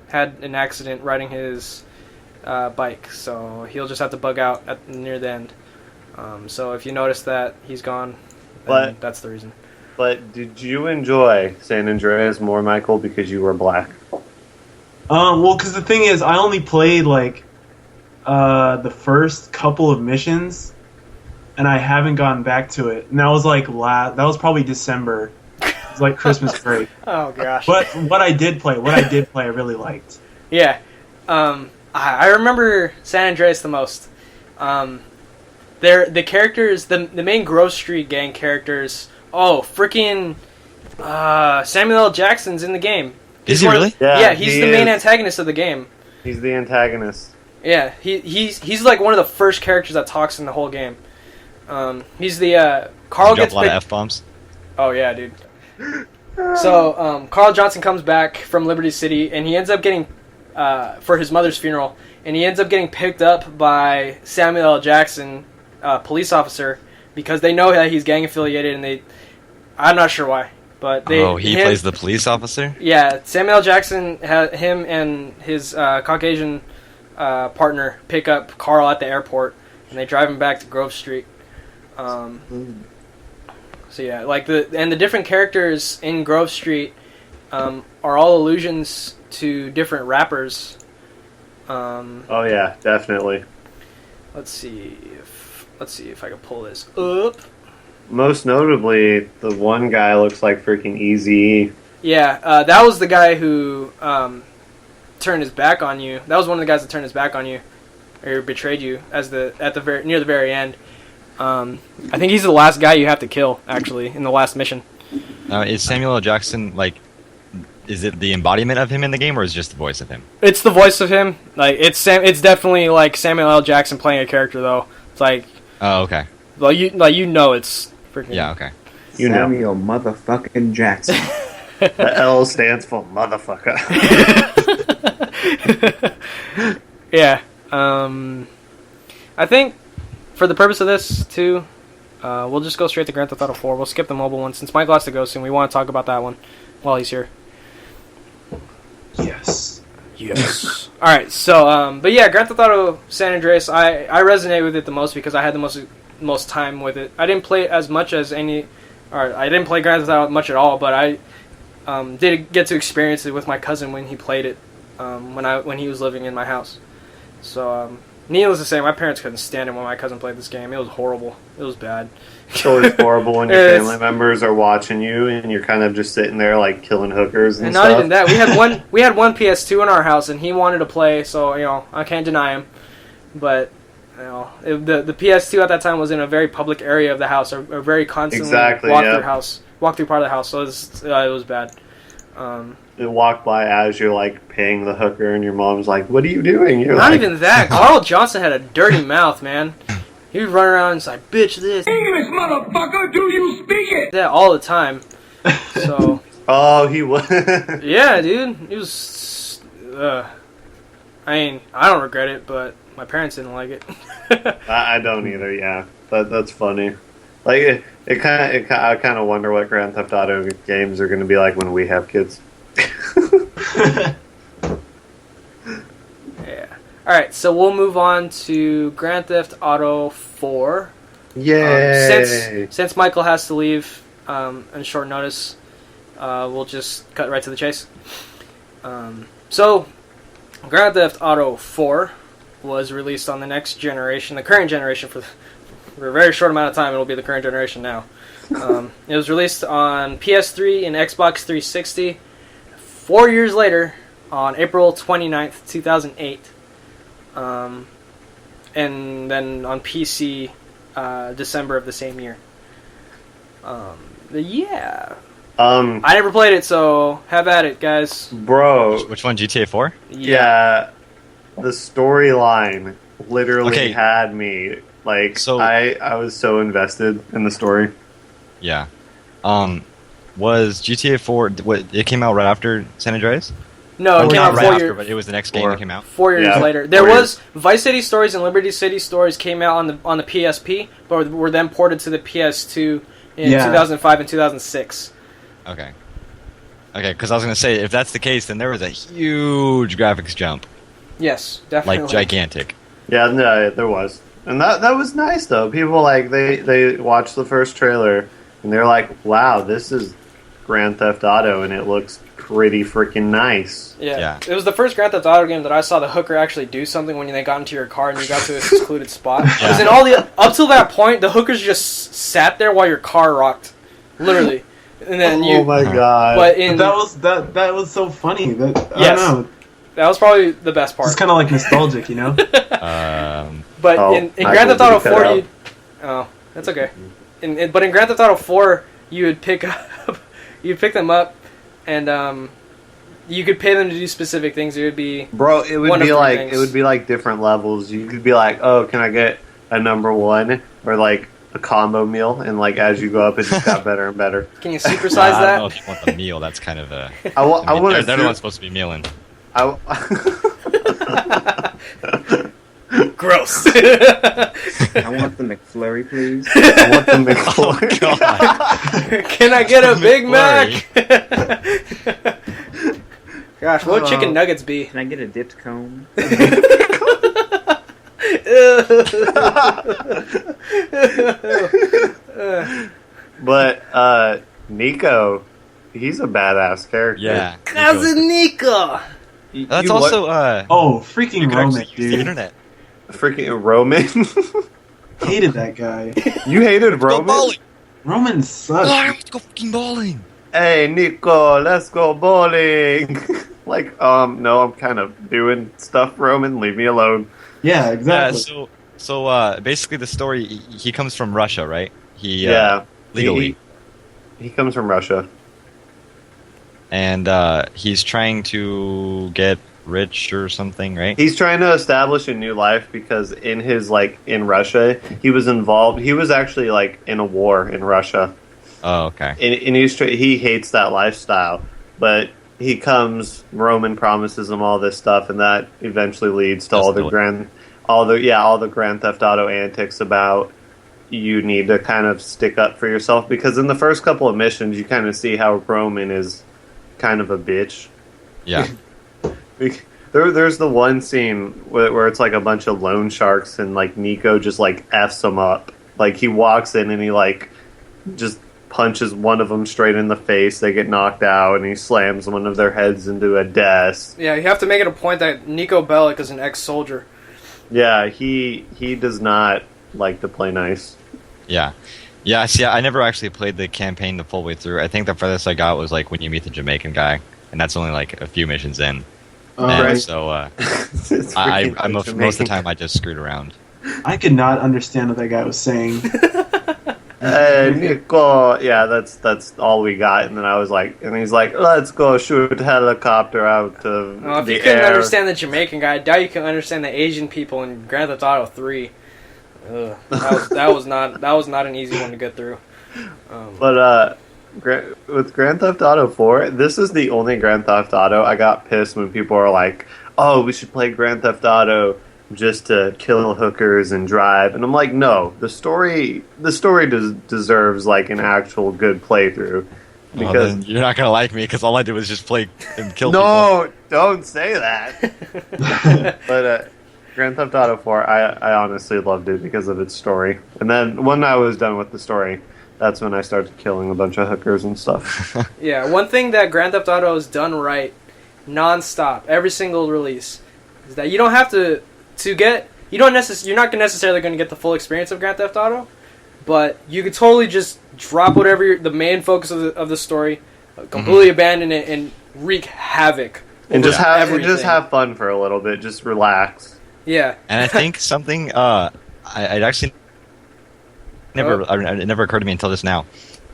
Speaker 1: had an accident riding his bike, so he'll just have to bug out near the end. So if you notice that he's gone, then that's the reason.
Speaker 3: But did you enjoy San Andreas more, Michael, because you were black?
Speaker 2: Well, because the thing is, I only played like the first couple of missions, and I haven't gotten back to it. And that was like that was probably December. It was like Christmas break.
Speaker 1: Oh gosh.
Speaker 2: But what I did play, I really liked.
Speaker 1: Yeah, I remember San Andreas the most. The characters, the main Grove Street gang characters. Oh, freaking Samuel L. Jackson's in the game.
Speaker 5: Is he really?
Speaker 1: Yeah, he's the main antagonist of the game.
Speaker 3: He's the antagonist.
Speaker 1: Yeah, he's like one of the first characters that talks in the whole game. He's the Carl gets
Speaker 5: a lot of F-bombs.
Speaker 1: Oh yeah, dude. So Carl Johnson comes back from Liberty City, and he ends up getting for his mother's funeral, and he ends up getting picked up by Samuel L. Jackson, police officer, because they know that he's gang affiliated, and I'm not sure why, but
Speaker 5: he plays the police officer?
Speaker 1: Yeah, Samuel L. Jackson had him and his Caucasian partner pick up Carl at the airport, and they drive him back to Grove Street. So yeah, like the different characters in Grove Street are all allusions to different rappers.
Speaker 3: Oh yeah, definitely.
Speaker 1: Let's see if I can pull this up.
Speaker 3: Most notably, the one guy looks like freaking Eazy.
Speaker 1: Yeah, that was the guy who turned his back on you. That was one of the guys that turned his back on you, or betrayed you near the very end. I think he's the last guy you have to kill, actually, in the last mission.
Speaker 5: Is Samuel L. Jackson like? Is it the embodiment of him in the game, or is it just the voice of him?
Speaker 1: It's the voice of him. Like it's definitely like Samuel L. Jackson playing a character, though. It's like,
Speaker 5: Oh, okay.
Speaker 1: you know it's freaking.
Speaker 5: Yeah, okay.
Speaker 3: You know.
Speaker 4: Samuel motherfucking Jackson.
Speaker 3: The L stands for motherfucker.
Speaker 1: Yeah. I think for the purpose of this too, we'll just go straight to Grand Theft Auto 4. We'll skip the mobile one since Michael has to go soon. We want to talk about that one while he's here.
Speaker 2: Yes.
Speaker 1: Yes. All right. So, but yeah, Grand Theft Auto San Andreas. I resonate with it the most because I had the most time with it. I didn't play it as much as any, or I didn't play Grand Theft Auto much at all. But I did get to experience it with my cousin when he played it when he was living in my house. So Neil is the same. My parents couldn't stand it when my cousin played this game. It was horrible. It was bad.
Speaker 3: It's always horrible when your family members are watching you and you're kind of just sitting there like killing hookers and
Speaker 1: not
Speaker 3: stuff.
Speaker 1: even that. We had one PS2 in our house and he wanted to play, so I can't deny him. But the PS2 at that time was in a very public area of the house, or very constantly walk through part of the house. So it was bad.
Speaker 3: You walk by as you're like paying the hooker and your mom's like, "What are you doing?" You're
Speaker 1: Not
Speaker 3: like,
Speaker 1: even that. Carl Johnson had a dirty mouth, man. He would run around and say, "Bitch, this
Speaker 6: English, motherfucker, do you speak it?"
Speaker 1: that all the time. So
Speaker 3: oh, he was.
Speaker 1: yeah, dude, he was. I mean, I don't regret it, but my parents didn't like it.
Speaker 3: I don't either. Yeah, that's funny. Like I kind of wonder what Grand Theft Auto games are going to be like when we have kids.
Speaker 1: Yeah. All right, so we'll move on to Grand Theft Auto 4.
Speaker 3: Yay!
Speaker 1: Since Michael has to leave on short notice, we'll just cut right to the chase. So, Grand Theft Auto 4 was released on the next generation, the current generation for a very short amount of time. It'll be the current generation now. It was released on PS3 and Xbox 360. 4 years later, on April 29th, 2008. And then on PC, December of the same year. Yeah. I never played it, so have at it, guys.
Speaker 3: Bro.
Speaker 5: Which one, GTA 4?
Speaker 3: Yeah. The storyline literally had me. Like,
Speaker 5: So-
Speaker 3: I was so invested in the story.
Speaker 5: Yeah. Was GTA 4... it came out right after San Andreas?
Speaker 1: No,
Speaker 5: Or
Speaker 1: it came
Speaker 5: not
Speaker 1: out
Speaker 5: right
Speaker 1: 4
Speaker 5: after,
Speaker 1: years.
Speaker 5: but it was the next game
Speaker 3: Four.
Speaker 5: that came out.
Speaker 1: 4 years
Speaker 3: Yeah,
Speaker 1: later. There
Speaker 3: 4
Speaker 1: was Vice City Stories and Liberty City Stories came out on the PSP, but were then ported to the PS2 in 2005 and 2006.
Speaker 5: Okay. Okay, because I was going to say, if that's the case, then there was a huge graphics jump.
Speaker 1: Yes, definitely.
Speaker 5: Like, gigantic.
Speaker 3: Yeah, no, there was. And that was nice, though. People, like, they watched the first trailer, and they're like, wow, this is Grand Theft Auto, and it looks pretty freaking nice.
Speaker 1: Yeah. It was the first Grand Theft Auto game that I saw the hooker actually do something when they got into your car and you got to a secluded spot. Because in up till that point, the hookers just sat there while your car rocked, literally. And then
Speaker 3: Oh my god!
Speaker 1: But
Speaker 2: that was so funny. I
Speaker 1: Yes.
Speaker 2: don't know.
Speaker 1: that was probably the best part.
Speaker 2: It's kind of like nostalgic, you know.
Speaker 1: But in Grand Theft Auto 4,
Speaker 3: out.
Speaker 1: oh, that's okay. But in Grand Theft Auto 4, you would pick them up, and you could pay them to do specific things. It would be
Speaker 3: Bro, it would
Speaker 1: one of
Speaker 3: be
Speaker 1: three
Speaker 3: like
Speaker 1: things.
Speaker 3: it would be like different levels. You could be like, oh, can I get a number one or like a combo meal? And like as you go up, it just got better and better.
Speaker 1: Can you supersize
Speaker 5: I don't know
Speaker 1: that?
Speaker 5: if you want the meal. That's kind of a...
Speaker 3: I want
Speaker 5: they're the ones supposed to be mealing.
Speaker 1: Gross.
Speaker 4: I want the McFlurry, please.
Speaker 3: I want the McFlurry.
Speaker 5: Oh, God.
Speaker 1: Can I get a Big Mac?
Speaker 5: McFlurry.
Speaker 1: Gosh, what would chicken nuggets be?
Speaker 4: Can I get a dipped cone?
Speaker 3: But Nico, he's a badass character.
Speaker 5: Yeah.
Speaker 1: Cousin Nico.
Speaker 5: That's also...
Speaker 2: Oh, freaking
Speaker 5: you
Speaker 2: Roman,
Speaker 5: use the
Speaker 2: dude.
Speaker 5: internet.
Speaker 3: Freaking Roman.
Speaker 2: Hated that guy.
Speaker 3: You hated
Speaker 5: Go
Speaker 3: Roman?
Speaker 5: bowling!
Speaker 2: Roman sucks.
Speaker 5: Oh, let's go fucking bowling!
Speaker 3: Hey, Nico, let's go bowling. Like, no, I'm kind of doing stuff, Roman. Leave me alone.
Speaker 2: Yeah,
Speaker 5: Yeah.
Speaker 2: exactly.
Speaker 5: So basically, the story he comes from Russia, right? He
Speaker 3: Yeah.
Speaker 5: legally,
Speaker 3: He comes from Russia.
Speaker 5: and he's trying to get rich or something, right?
Speaker 3: He's trying to establish a new life because in his, like, in Russia, he was involved. He was actually, like, in a war in Russia.
Speaker 5: Oh, okay.
Speaker 3: And he hates that lifestyle. But he comes, Roman promises him all this stuff, and that eventually leads to all the Grand Theft Auto antics about you need to kind of stick up for yourself, because in the first couple of missions you kind of see how Roman is kind of a bitch.
Speaker 5: Yeah.
Speaker 3: There's the one scene where it's like a bunch of loan sharks and like Nico just like F's them up. Like he walks in and he like just punches one of them straight in the face. They get knocked out and he slams one of their heads into a desk.
Speaker 1: Yeah, you have to make it a point that Nico Bellic is an ex-soldier.
Speaker 3: Yeah, he does not like to play nice.
Speaker 5: Yeah. Yeah, see, I never actually played the campaign the full way through. I think the furthest I got was, like, when you meet the Jamaican guy, and that's only, like, a few missions in. And
Speaker 2: Right.
Speaker 5: so,
Speaker 3: It's
Speaker 5: I
Speaker 3: freaking
Speaker 5: most of the time I just screwed around.
Speaker 2: I could not understand what that guy was saying.
Speaker 3: Nico, yeah, that's all we got. And then I was like, and he's like, let's go shoot helicopter out of
Speaker 1: Oh, if
Speaker 3: the
Speaker 1: you couldn't
Speaker 3: air.
Speaker 1: understand the Jamaican guy, I doubt you can understand the Asian people in Grand Theft Auto 3. Ugh, that was not an easy one to get through.
Speaker 3: But with Grand Theft Auto 4, this is the only Grand Theft Auto I got pissed when people are like, "Oh, we should play Grand Theft Auto just to kill hookers and drive." And I'm like, "No, the story deserves like an actual good playthrough."
Speaker 5: Well,
Speaker 3: Because
Speaker 5: then you're not going to like me, because all I did was just play and kill
Speaker 3: no, don't say that. But Grand Theft Auto 4, I honestly loved it because of its story. And then when I was done with the story, that's when I started killing a bunch of hookers and stuff.
Speaker 1: Yeah, one thing that Grand Theft Auto has done right, non-stop, every single release, is that you don't have to get. You're not necessarily going to get the full experience of Grand Theft Auto, but you could totally just drop whatever the main focus of the story, completely abandon it, and wreak havoc.
Speaker 3: And
Speaker 1: over
Speaker 3: just
Speaker 1: everything.
Speaker 3: have fun for a little bit. Just relax.
Speaker 1: Yeah,
Speaker 5: And I think something, I'd actually it never occurred to me until just now.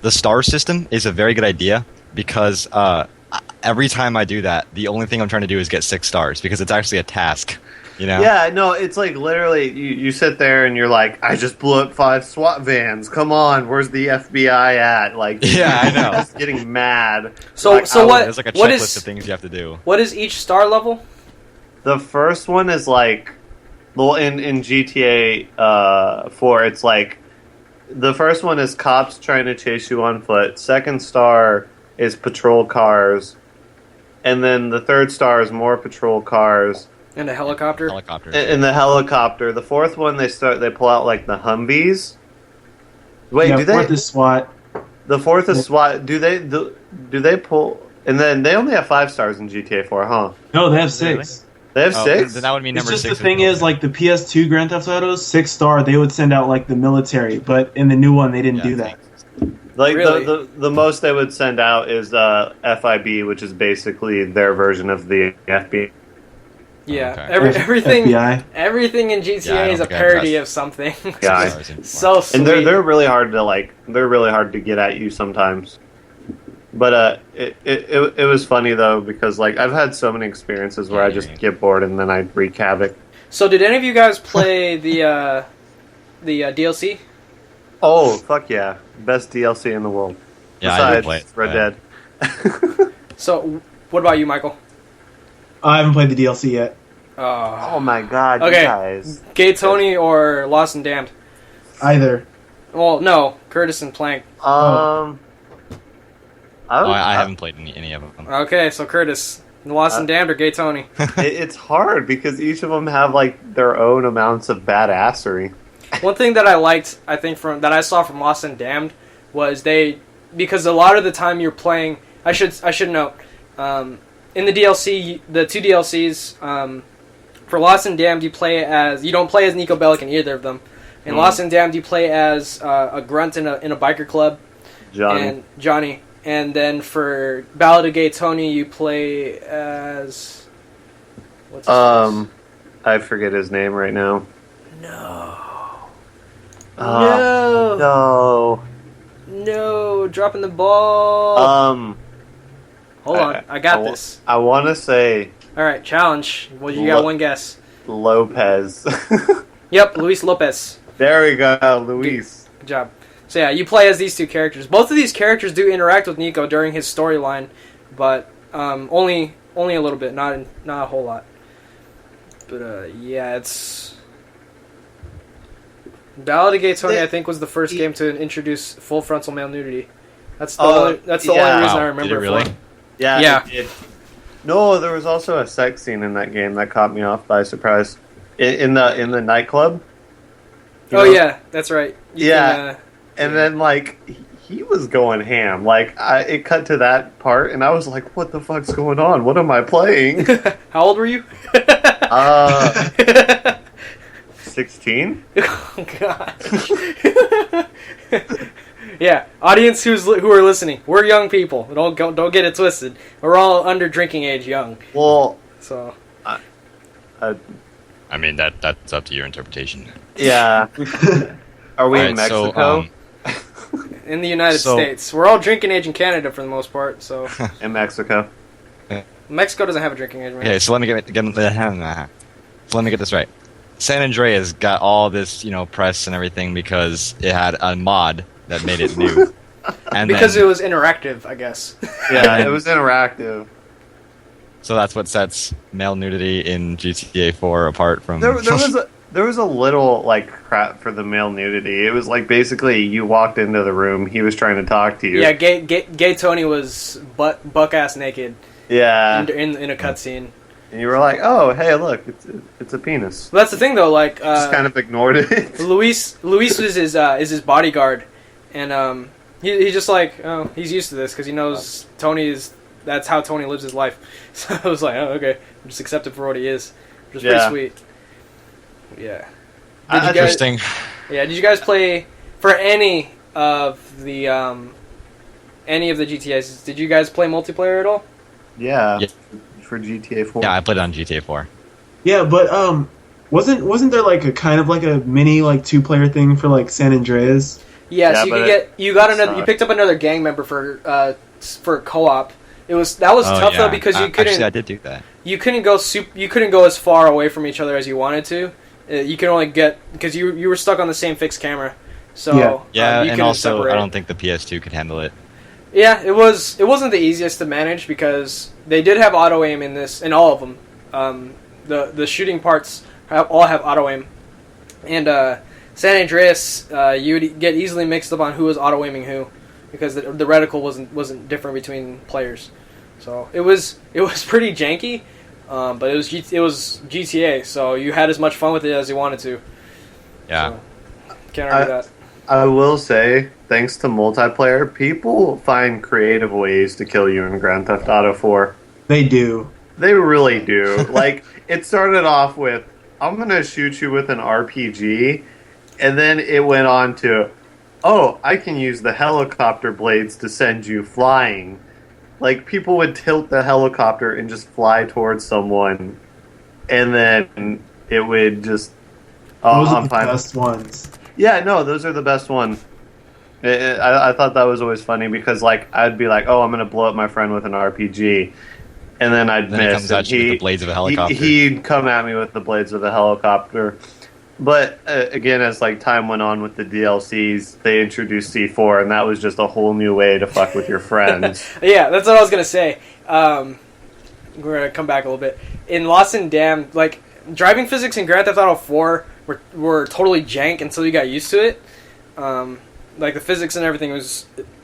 Speaker 5: The star system is a very good idea, because every time I do that, the only thing I'm trying to do is get 6 stars, because it's actually a task, you know?
Speaker 3: Yeah, no, it's like literally you sit there and you're like, I just blew up 5 SWAT vans. Come on, where's the FBI at? Like,
Speaker 5: Yeah, I know.
Speaker 3: Just getting mad.
Speaker 1: So
Speaker 3: Like,
Speaker 1: what?
Speaker 5: There's like a
Speaker 1: what
Speaker 5: checklist
Speaker 1: is
Speaker 5: of things you have to do.
Speaker 1: what is each star level?
Speaker 3: The first one is like, well, in GTA 4, it's like, the first one is cops trying to chase you on foot. Second star is patrol cars. And then the third star is more patrol cars.
Speaker 1: And a helicopter.
Speaker 5: Helicopters.
Speaker 3: In the helicopter. The fourth one, they pull out like the Humvees. Wait,
Speaker 2: yeah,
Speaker 3: do they?
Speaker 2: fourth is SWAT.
Speaker 3: The fourth is SWAT. Do they pull? And then they only have 5 stars in GTA 4, huh?
Speaker 2: No, they have 6.
Speaker 3: They have
Speaker 5: Oh,
Speaker 3: 6.
Speaker 5: then that would mean
Speaker 2: It's
Speaker 5: number
Speaker 2: just
Speaker 5: 6.
Speaker 2: the thing is, like the PS2 Grand Theft Autos, 6-star, they would send out like the military, but in the new one they didn't do that.
Speaker 3: Like
Speaker 1: Really?
Speaker 3: the most they would send out is FIB, which is basically their version of the FBI.
Speaker 1: Yeah,
Speaker 5: Okay.
Speaker 1: everything
Speaker 2: FBI.
Speaker 1: everything in GTA
Speaker 5: Yeah, I
Speaker 1: is a
Speaker 5: don't think I
Speaker 1: parody
Speaker 5: trust-
Speaker 1: of something.
Speaker 3: Yeah.
Speaker 1: So sweet.
Speaker 3: And they're really hard to get at you sometimes. But it was funny though, because like I've had so many experiences where I just get bored and then I wreak havoc.
Speaker 1: So did any of you guys play the DLC?
Speaker 3: Oh fuck yeah, best DLC in the world.
Speaker 5: Yeah, I did
Speaker 3: Besides
Speaker 5: play it.
Speaker 3: Red Dead.
Speaker 1: So what about you, Michael?
Speaker 2: I haven't played the DLC yet.
Speaker 3: Oh my god,
Speaker 1: Okay.
Speaker 3: you guys.
Speaker 1: Gay Tony or Lost and Damned?
Speaker 2: Either.
Speaker 1: Well, no, Curtis and Plank.
Speaker 5: I haven't played any of them.
Speaker 1: Okay, so Curtis, Lost and Damned or Gay Tony?
Speaker 3: It's hard because each of them have like their own amounts of badassery.
Speaker 1: One thing that I liked, I think that I saw from Lost and Damned was because a lot of the time you're playing. I should note, in the DLC, the 2 DLCs, for Lost and Damned, you don't play as Nico Bellic in either of them. In Lost and Damned, you play as a grunt in a biker club.
Speaker 3: Johnny.
Speaker 1: And Johnny. And then for Ballad of Gay Tony, you play as what's his face?
Speaker 3: I forget his name right now.
Speaker 1: No.
Speaker 3: No.
Speaker 1: No, dropping the ball. Hold on, I got this.
Speaker 3: I want to say
Speaker 1: All right, challenge. Well, you got one guess.
Speaker 3: Lopez.
Speaker 1: Yep, Luis Lopez.
Speaker 3: There we go, Luis.
Speaker 1: Good job. So yeah, you play as these two characters. Both of these characters do interact with Nico during his storyline, but only a little bit, not a whole lot. But yeah, it's Ballad of Gay Tony. I think was the first game to introduce full frontal male nudity. That's the only reason I remember.
Speaker 5: Did it really?
Speaker 1: it for.
Speaker 3: Yeah. It did. No, there was also a sex scene in that game that caught me off by surprise. In the nightclub.
Speaker 1: Oh yeah, that's right.
Speaker 3: And then like he was going ham. Like it cut to that part, and I was like, "What the fuck's going on? What am I playing?"
Speaker 1: How old were you?
Speaker 3: 16.
Speaker 1: Oh god. Yeah, audience who are listening, we're young people. Don't get it twisted. We're all under drinking age, young.
Speaker 3: Well,
Speaker 1: so.
Speaker 5: I mean that's up to your interpretation.
Speaker 3: Yeah. Are we in
Speaker 5: Right,
Speaker 3: Mexico?
Speaker 1: In the United States, we're all drinking age in Canada for the most part. So.
Speaker 3: In Mexico.
Speaker 1: Mexico doesn't have a drinking age. Right?
Speaker 5: Okay, so let me get this right. San Andreas got all this, press and everything because it had a mod that made it new. And
Speaker 1: because it was interactive, I guess.
Speaker 3: Yeah, it was interactive.
Speaker 5: So that's what sets male nudity in GTA 4 apart from.
Speaker 3: There was a little like crap for the male nudity. It was like basically you walked into the room, he was trying to talk to you.
Speaker 1: Yeah, gay Tony was buck ass naked.
Speaker 3: Yeah,
Speaker 1: in a cutscene.
Speaker 3: And you were like, "Oh, hey, look, it's a penis."
Speaker 1: Well, that's the thing, though. Like,
Speaker 3: just kind of ignored it.
Speaker 1: Luis is his bodyguard, and he's just like, oh, he's used to this because he knows that's how Tony lives his life. So I was like, oh, okay, just accept it for what he is, which is pretty sweet. Yeah.
Speaker 5: Interesting.
Speaker 1: Yeah. Did you guys play for any of the GTAs? Did you guys play multiplayer at all?
Speaker 3: Yeah. For GTA 4.
Speaker 5: Yeah, I played it on GTA 4.
Speaker 2: Yeah, but wasn't there like a kind of like a mini like 2-player thing for like San Andreas?
Speaker 1: Yeah, so you picked up another gang member for co-op. That was tough though because you couldn't.
Speaker 5: Actually, I did do that.
Speaker 1: You couldn't go as far away from each other as you wanted to. You can only get because you were stuck on the same fixed camera. So
Speaker 5: and also separate. I don't think the PS2 could handle it.
Speaker 1: Yeah, it wasn't the easiest to manage because they did have auto aim in all of them. The shooting parts all have auto aim, and San Andreas you would get easily mixed up on who was auto aiming who because the reticle wasn't different between players. So it was pretty janky, but it was GTA, so you had as much fun with it as you wanted to.
Speaker 5: Yeah,
Speaker 1: so, can't argue that.
Speaker 3: I will say, thanks to multiplayer, people find creative ways to kill you in Grand Theft Auto 4.
Speaker 2: They do.
Speaker 3: They really do. Like, it started off with, I'm going to shoot you with an RPG, and then it went on to, oh, I can use the helicopter blades to send you flying. Like, people would tilt the helicopter and just fly towards someone, and then it would just...
Speaker 2: Those are the best ones.
Speaker 3: Yeah, no, those are the best ones. I thought that was always funny because, like, I'd be like, "Oh, I'm gonna blow up my friend with an RPG," and then I'd miss.
Speaker 5: He comes at you with the blades of a helicopter.
Speaker 3: He'd come at me with the blades of a helicopter. But again, as like time went on with the DLCs, they introduced C4, and that was just a whole new way to fuck with your friends.
Speaker 1: Yeah, that's what I was gonna say. We're gonna come back a little bit in Lost and Damned. Like driving physics in Grand Theft Auto 4 were totally jank until you got used to it. Like the physics and everything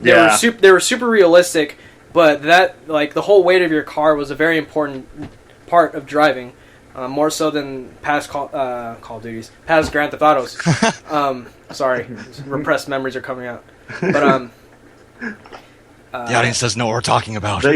Speaker 1: they were super realistic, but that like the whole weight of your car was a very important part of driving, more so than past Call of Duties, past Grand Theft Autos. Sorry, repressed memories are coming out. But
Speaker 5: the audience doesn't know what we're talking about.
Speaker 3: But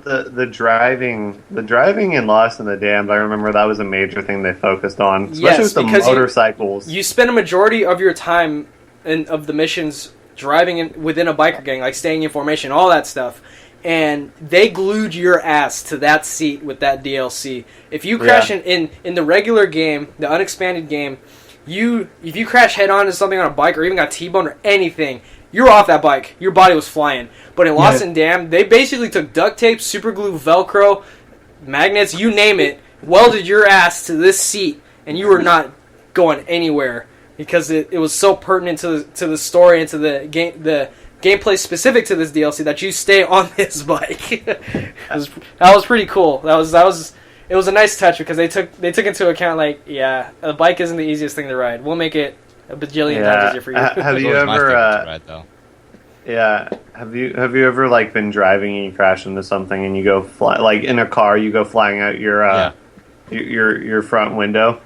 Speaker 3: the driving in Lost and the Damned, I remember that was a major thing they focused on, especially with the motorcycles.
Speaker 1: You spend a majority of your time of the missions driving within a biker gang, like staying in formation, all that stuff. And they glued your ass to that seat with that DLC. If you crash in the regular game, the unexpanded game, if you crash head on to something on a bike or even got T-boned or anything, you're off that bike. Your body was flying. But in Lost and Damned, they basically took duct tape, super glue, Velcro, magnets, you name it, welded your ass to this seat, and you were not going anywhere because it was so pertinent to the story and to the gameplay specific to this DLC that you stay on this bike. That was pretty cool. It was a nice touch because they took into account a bike isn't the easiest thing to ride. We'll make it a bajillion times easier for you.
Speaker 3: Have you ever? Have you ever like been driving and you crash into something and you go fly like in a car you go flying out your front window?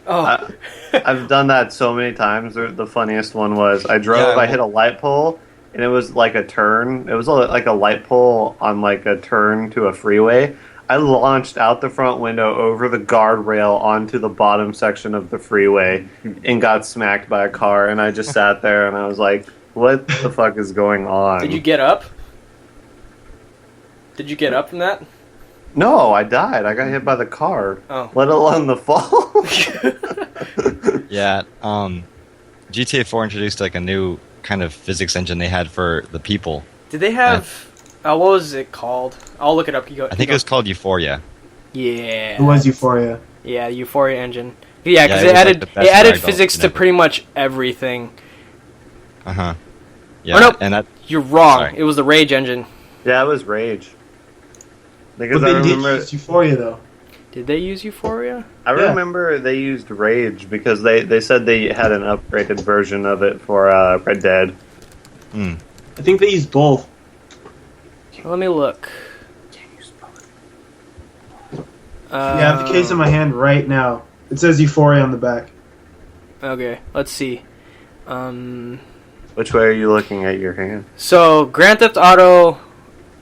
Speaker 3: I've done that so many times. The funniest one was I hit a light pole, and it was like a turn. It was like a light pole on like a turn to a freeway. I launched out the front window over the guardrail onto the bottom section of the freeway and got smacked by a car, and I just sat there and I was like, what the fuck is going on?
Speaker 1: Did you get up? Did you get up from that?
Speaker 3: No, I died. I got hit by the car.
Speaker 1: Oh.
Speaker 3: Let alone the fall.
Speaker 5: Yeah, GTA 4 introduced like a new kind of physics engine they had for the people.
Speaker 1: Did they have... what was it called? I'll look it up.
Speaker 5: I think it was called Euphoria.
Speaker 1: Yeah.
Speaker 2: It was Euphoria.
Speaker 1: Yeah, Euphoria engine. Yeah, because it added physics to pretty much everything.
Speaker 5: Uh-huh. Yeah,
Speaker 1: or nope,
Speaker 5: and that...
Speaker 1: You're wrong.
Speaker 5: Sorry.
Speaker 1: It was the Rage engine.
Speaker 3: Yeah, it was Rage. Because
Speaker 2: but they did use Euphoria, though.
Speaker 1: Did they use Euphoria?
Speaker 3: I remember they used Rage because they said they had an upgraded version of it for Red Dead.
Speaker 5: Hmm.
Speaker 2: I think they used both.
Speaker 1: Let me look.
Speaker 2: I have the case in my hand right now. It says Euphoria on the back.
Speaker 1: Okay, let's see.
Speaker 3: Which way are you looking at your hand?
Speaker 1: So, Grand Theft Auto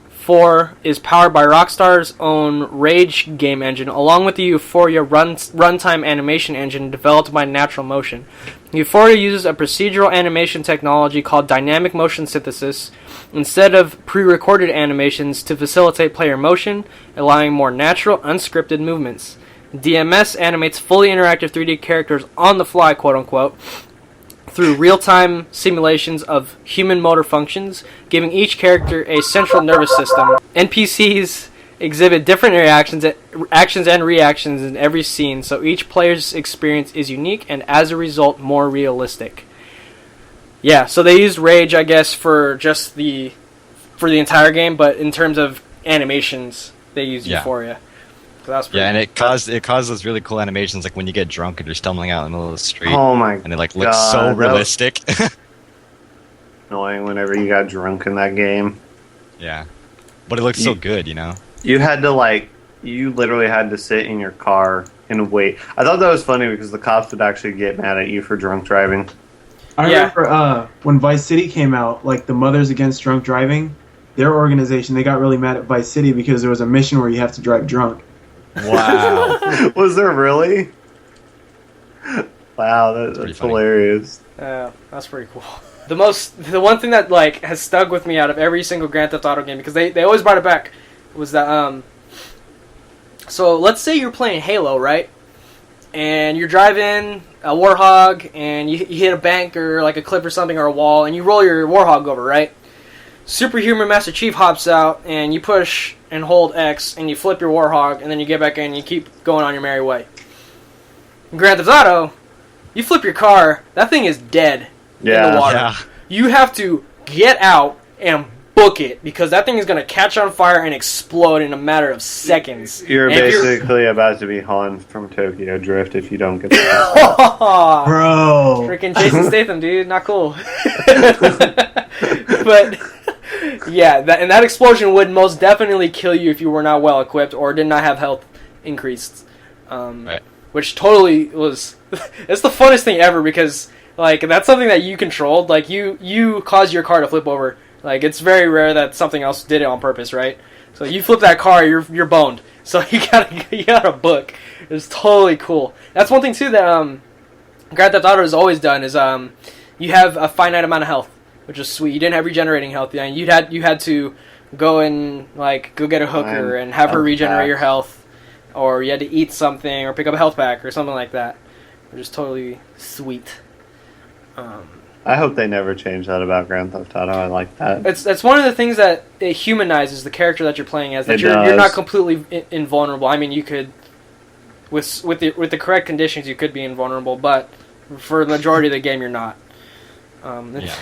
Speaker 1: 4 is powered by Rockstar's own Rage game engine, along with the Euphoria runtime animation engine developed by Natural Motion. Euphoria uses a procedural animation technology called dynamic motion synthesis instead of pre-recorded animations to facilitate player motion, allowing more natural, unscripted movements. DMS animates fully interactive 3D characters on the fly, quote-unquote, through real-time simulations of human motor functions, giving each character a central nervous system. NPCs exhibit different actions and reactions in every scene, so each player's experience is unique and, as a result, more realistic. Yeah, so they used Rage, I guess, for the entire game, but in terms of animations, they used Euphoria. So
Speaker 5: and it caused those really cool animations, like when you get drunk and you're stumbling out in the middle of the street.
Speaker 3: Oh my god!
Speaker 5: And it like looks so realistic.
Speaker 3: Annoying whenever you got drunk in that game.
Speaker 5: Yeah, but it looks so good, you know.
Speaker 3: You literally had to sit in your car and wait. I thought that was funny because the cops would actually get mad at you for drunk driving.
Speaker 2: I remember when Vice City came out, like the Mothers Against Drunk Driving, their organization, they got really mad at Vice City because there was a mission where you have to drive drunk.
Speaker 5: Wow.
Speaker 3: Was there really? Wow, that's hilarious.
Speaker 1: That's pretty cool. The one thing that has stuck with me out of every single Grand Theft Auto game, because they always brought it back, was that so let's say you're playing Halo, right? And you're driving a Warhog and you hit a bank or like a cliff or something or a wall and you roll your Warhog over, right? Superhuman Master Chief hops out and you push and hold X and you flip your Warhog and then you get back in and you keep going on your merry way. In Grand Theft Auto, you flip your car, that thing is dead in the water.
Speaker 5: Yeah.
Speaker 1: You have to get out and book it because that thing is going to catch on fire and explode in a matter of seconds.
Speaker 3: You're basically about to be Han from Tokyo Drift if you don't get that.
Speaker 2: Bro.
Speaker 1: Freaking Jason Statham, dude. Not cool. But, yeah, that explosion would most definitely kill you if you were not well equipped or did not have health increased.
Speaker 5: Right.
Speaker 1: Which totally was... It's the funnest thing ever because, that's something that you controlled. You caused your car to flip over. It's very rare that something else did it on purpose, right? So you flip that car, you're boned. So you gotta book. It's totally cool. That's one thing too that Grand Theft Auto has always done is you have a finite amount of health, which is sweet. You didn't have regenerating health. And you had to go and like go get a hooker and have her regenerate your health, or you had to eat something or pick up a health pack or something like that, which is totally sweet.
Speaker 3: I hope they never change that about Grand Theft Auto. I like that.
Speaker 1: It's one of the things that it humanizes the character that you're playing as. That
Speaker 3: It
Speaker 1: you're
Speaker 3: does.
Speaker 1: not completely invulnerable. I mean, you could, with the correct conditions, you could be invulnerable, but for the majority of the game, you're not.
Speaker 5: Yeah.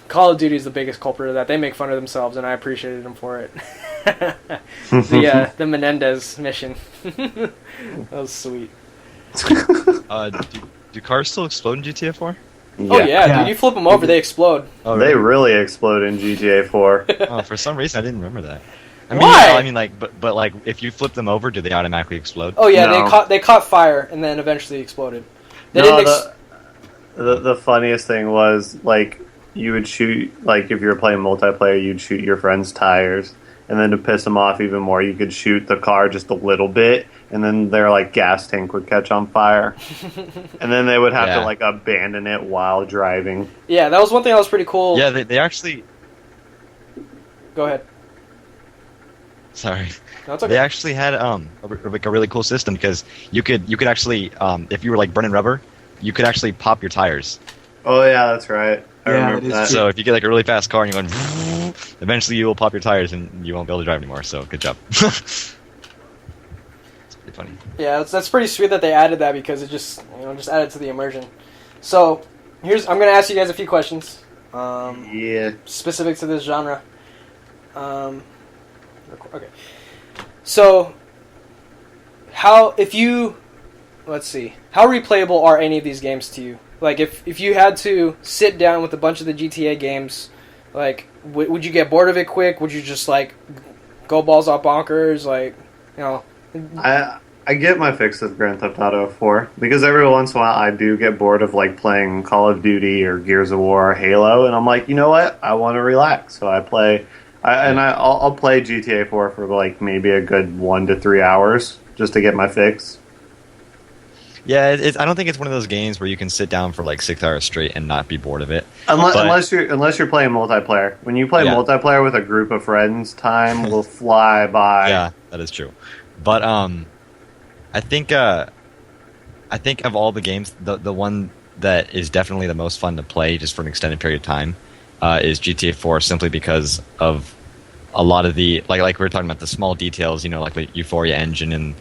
Speaker 1: Call of Duty is the biggest culprit of that. They make fun of themselves, and I appreciated them for it. The Menendez mission. That was sweet.
Speaker 5: Do cars still explode in GTA 4?
Speaker 1: Oh yeah, dude! You flip them over, they explode.
Speaker 5: Oh,
Speaker 3: They really explode in GTA 4.
Speaker 5: Oh, for some reason I didn't remember that. I mean,
Speaker 1: Why?
Speaker 5: I mean, like, but like, if you flip them over, do they automatically explode?
Speaker 1: Oh yeah,
Speaker 3: No.
Speaker 1: they caught fire and then eventually exploded. They
Speaker 3: No,
Speaker 1: didn't.
Speaker 3: the funniest thing was, like, you would shoot, like, if you were playing multiplayer, you'd shoot your friend's tires. And then to piss them off even more, you could shoot the car just a little bit, and then their, like, gas tank would catch on fire. And then they would have to, like, abandon it while driving.
Speaker 1: Yeah, that was one thing that was pretty cool.
Speaker 5: Yeah, they actually.
Speaker 1: Go ahead.
Speaker 5: Sorry.
Speaker 1: No, it's okay.
Speaker 5: They actually had like a really cool system because you could actually if you were like burning rubber, you could actually pop your tires.
Speaker 3: Oh, yeah, that's right. I
Speaker 2: Yeah,
Speaker 3: remember
Speaker 2: it is
Speaker 3: that.
Speaker 2: true.
Speaker 5: So if you get like a really fast car and you're going, eventually you will pop your tires and you won't be able to drive anymore. So good job. It's pretty funny.
Speaker 1: Yeah, that's pretty sweet that they added that because it just just added to the immersion. So I'm gonna ask you guys a few questions.
Speaker 3: Yeah.
Speaker 1: Specific to this genre. Okay. So, how replayable are any of these games to you? Like, if you had to sit down with a bunch of the GTA games, like, would you get bored of it quick? Would you just, like, go balls out bonkers? Like,
Speaker 3: I get my fix of Grand Theft Auto 4 because every once in a while I do get bored of like playing Call of Duty or Gears of War or Halo, and I'm like, you know what? I want to relax, so I play. I'll play GTA 4 for like maybe a good 1 to 3 hours just to get my fix.
Speaker 5: Yeah, I don't think it's one of those games where you can sit down for like 6 hours straight and not be bored of it.
Speaker 3: Unless you're playing multiplayer. When you play multiplayer with a group of friends, time will fly by.
Speaker 5: Yeah, that is true. But I think of all the games, the one that is definitely the most fun to play just for an extended period of time is GTA 4, simply because of a lot of the like we were talking about the small details, like the Euphoria engine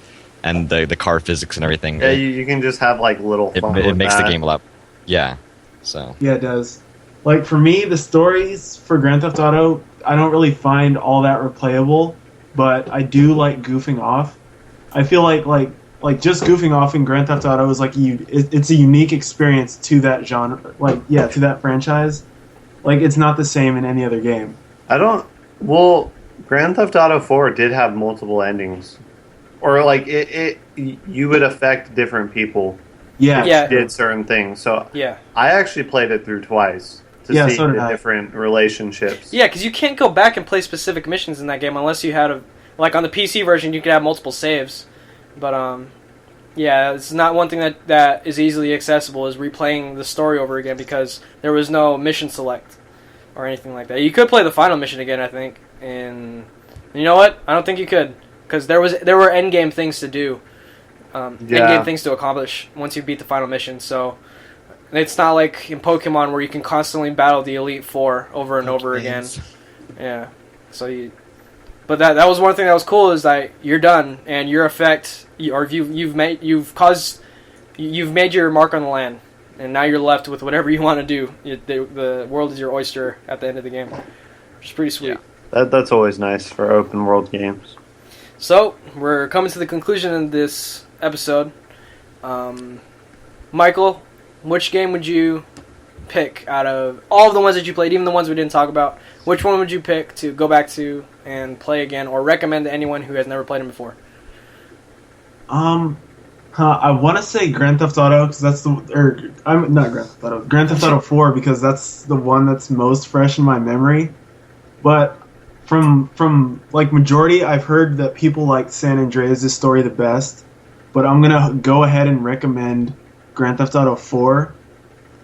Speaker 5: and the car physics and everything.
Speaker 3: Yeah, you can just have like little fun.
Speaker 5: It makes
Speaker 3: that.
Speaker 5: the game a lot. Yeah. So.
Speaker 2: Yeah, it does. Like for me, the stories for Grand Theft Auto, I don't really find all that replayable, but I do like goofing off. I feel like just goofing off in Grand Theft Auto is like it's a unique experience to that genre, to that franchise. Like it's not the same in any other game.
Speaker 3: Grand Theft Auto 4 did have multiple endings, or like you would affect different people.
Speaker 2: Yeah,
Speaker 3: if you did certain things. So
Speaker 1: yeah,
Speaker 3: I actually played it through twice to see
Speaker 2: so
Speaker 3: the different relationships.
Speaker 1: Yeah, because you can't go back and play specific missions in that game unless you had like on the PC version you could have multiple saves, but yeah, it's not one thing that is easily accessible is replaying the story over again because there was no mission select or anything like that. You could play the final mission again, I think, and you know what? I don't think you could because there were endgame things to do, endgame things to accomplish once you beat the final mission. So it's not like in Pokemon where you can constantly battle the Elite Four over and over again. Yeah, so but that was one thing that was cool is that you're done and your effect, or you've made your mark on the land, and now you're left with whatever you want to do. The world is your oyster at the end of the game, which is pretty sweet.
Speaker 3: Yeah. That's always nice for open world games.
Speaker 1: So we're coming to the conclusion of this episode. Michael, which game would you pick out of all of the ones that you played, even the ones we didn't talk about? Which one would you pick to go back to and play again, or recommend to anyone who has never played them before?
Speaker 2: I want to say Grand Theft Auto because that's I'm not Grand Theft Auto, Grand Theft Auto 4 because that's the one that's most fresh in my memory. But from like majority, I've heard that people like San Andreas' story the best. But I'm gonna go ahead and recommend Grand Theft Auto 4.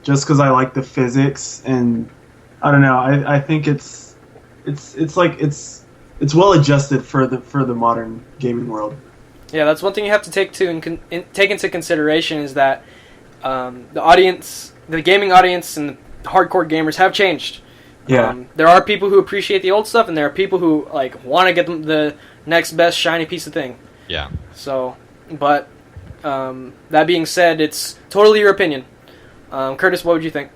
Speaker 2: just because I like the physics, and I don't know. I think it's well adjusted for the modern gaming world.
Speaker 1: Yeah, that's one thing you have to take into consideration is that the audience, the gaming audience, and the hardcore gamers have changed.
Speaker 2: Yeah.
Speaker 1: There are people who appreciate the old stuff, and there are people who like want to get the next best shiny piece of thing.
Speaker 5: Yeah.
Speaker 1: So, but that being said, it's totally your opinion. Curtis, what would you think?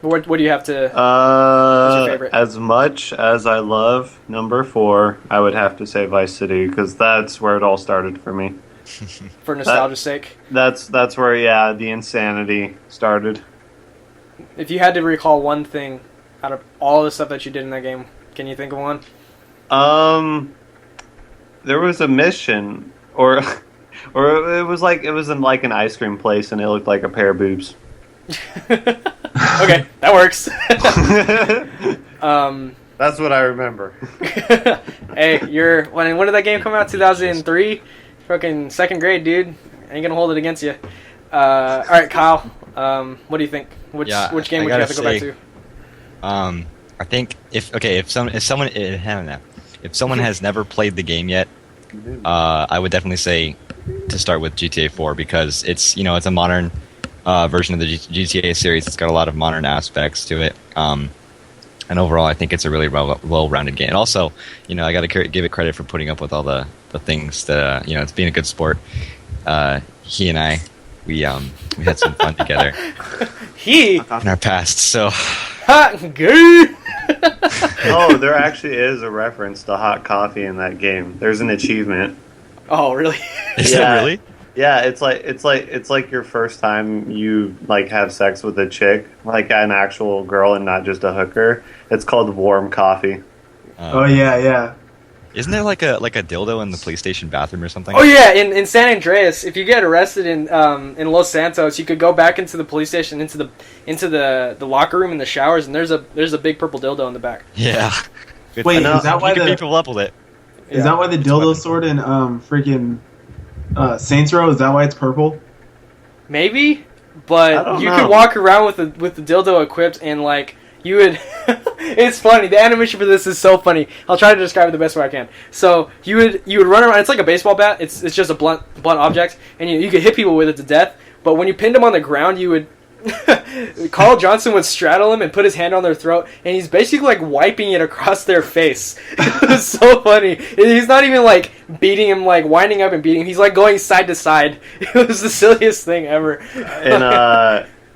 Speaker 1: What do you have to? What's your favorite?
Speaker 3: As much as I love number 4, I would have to say Vice City because that's where it all started for me.
Speaker 1: For nostalgia's sake.
Speaker 3: That's where the insanity started.
Speaker 1: If you had to recall one thing out of all the stuff that you did in that game, can you think of one?
Speaker 3: There was a mission, or it was in like an ice cream place, and it looked like a pair of boobs.
Speaker 1: Okay, that works.
Speaker 3: That's what I remember.
Speaker 1: Hey, when did that game come out? 2003? Fucking second grade, dude. Ain't gonna hold it against you. All right, Kyle. What do you think? Which game would you have to go back to?
Speaker 5: I think if someone has never played the game yet, I would definitely say to start with GTA 4 because it's a modern version of the GTA series. It's got a lot of modern aspects to it, and overall, I think it's a really well-rounded game. And also, I got to give it credit for putting up with all the things that it's being a good sport. He and I, we had some fun together.
Speaker 1: In
Speaker 5: our past, so.
Speaker 1: Hot good.
Speaker 3: Oh, there actually is a reference to hot coffee in that game. There's an achievement.
Speaker 1: Oh, really?
Speaker 5: Is it really?
Speaker 3: Yeah, it's like your first time you like have sex with a chick, like an actual girl and not just a hooker. It's called warm coffee.
Speaker 2: Oh yeah.
Speaker 5: Isn't there like a dildo in the police station bathroom or something?
Speaker 1: Oh yeah, in San Andreas, if you get arrested in Los Santos, you could go back into the police station, into the locker room and the showers, and there's a big purple dildo in the back.
Speaker 5: Yeah.
Speaker 2: Wait, is that why
Speaker 5: you can beat people up with it?
Speaker 2: Is that why the dildo sword in freaking Saints Row? Is that why it's purple?
Speaker 1: Maybe, but you
Speaker 3: know.
Speaker 1: could walk around with the dildo equipped and like. You would. It's funny. The animation for this is so funny. I'll try to describe it the best way I can. So you would run around. It's like a baseball bat. It's just a blunt object, and you could hit people with it to death. But when you pinned them on the ground, you would. Carl Johnson would straddle him and put his hand on their throat, and he's basically like wiping it across their face. It was so funny. He's not even like beating him, like winding up and beating him. He's like going side to side. It was the silliest thing ever.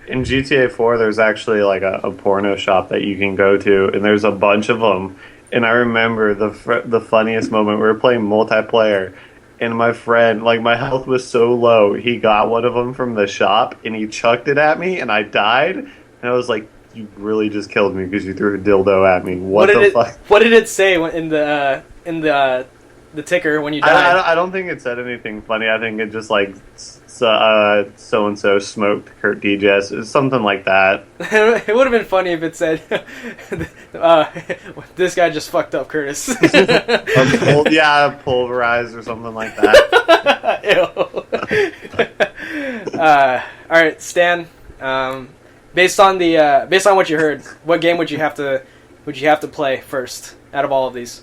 Speaker 3: In GTA 4, there's actually like a porno shop that you can go to, and there's a bunch of them. And I remember the funniest moment. We were playing multiplayer, and my friend, like my health was so low, he got one of them from the shop, and he chucked it at me, and I died. And I was like, "You really just killed me because you threw a dildo at me." What the fuck?
Speaker 1: What did it say in the ticker when you died?
Speaker 3: I don't think it said anything funny. I think it just like so and so smoked Kurt DJs. It's something like that.
Speaker 1: It would have been funny if it said, "This guy just fucked up Curtis."
Speaker 3: Pulverized or something like that.
Speaker 1: Ew. All right, Stan. Based on what you heard, what game would you have to play first out of all of these?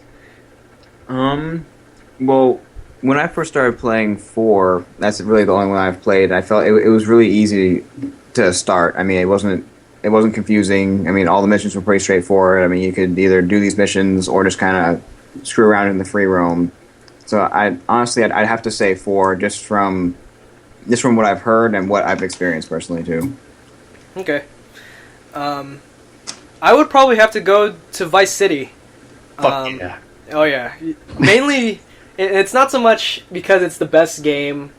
Speaker 4: Well, when I first started playing 4, that's really the only one I've played. I felt it was really easy to start. I mean, it wasn't confusing. I mean, all the missions were pretty straightforward. I mean, you could either do these missions or just kind of screw around in the free roam. So I'd have to say 4 just from what I've heard and what I've experienced personally too.
Speaker 1: Okay. I would probably have to go to Vice City.
Speaker 3: Fuck yeah.
Speaker 1: Oh yeah. Mainly, it's not so much because it's the best game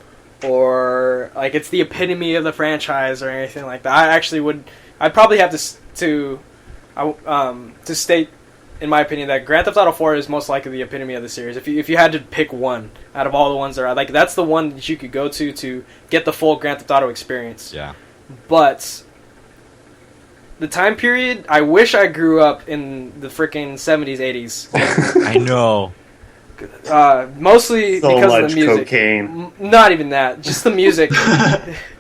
Speaker 1: or like it's the epitome of the franchise or anything like that. I'd probably have to state, in my opinion, that Grand Theft Auto 4 is most likely the epitome of the series. If you had to pick one out of all the ones that are like, that's the one that you could go to get the full Grand Theft Auto experience.
Speaker 5: Yeah.
Speaker 1: But the time period, I wish I grew up in the freaking 70s, 80s.
Speaker 5: I know.
Speaker 1: Mostly
Speaker 3: So
Speaker 1: because
Speaker 3: much
Speaker 1: of the music.
Speaker 3: cocaine.
Speaker 1: Not even that. Just the music.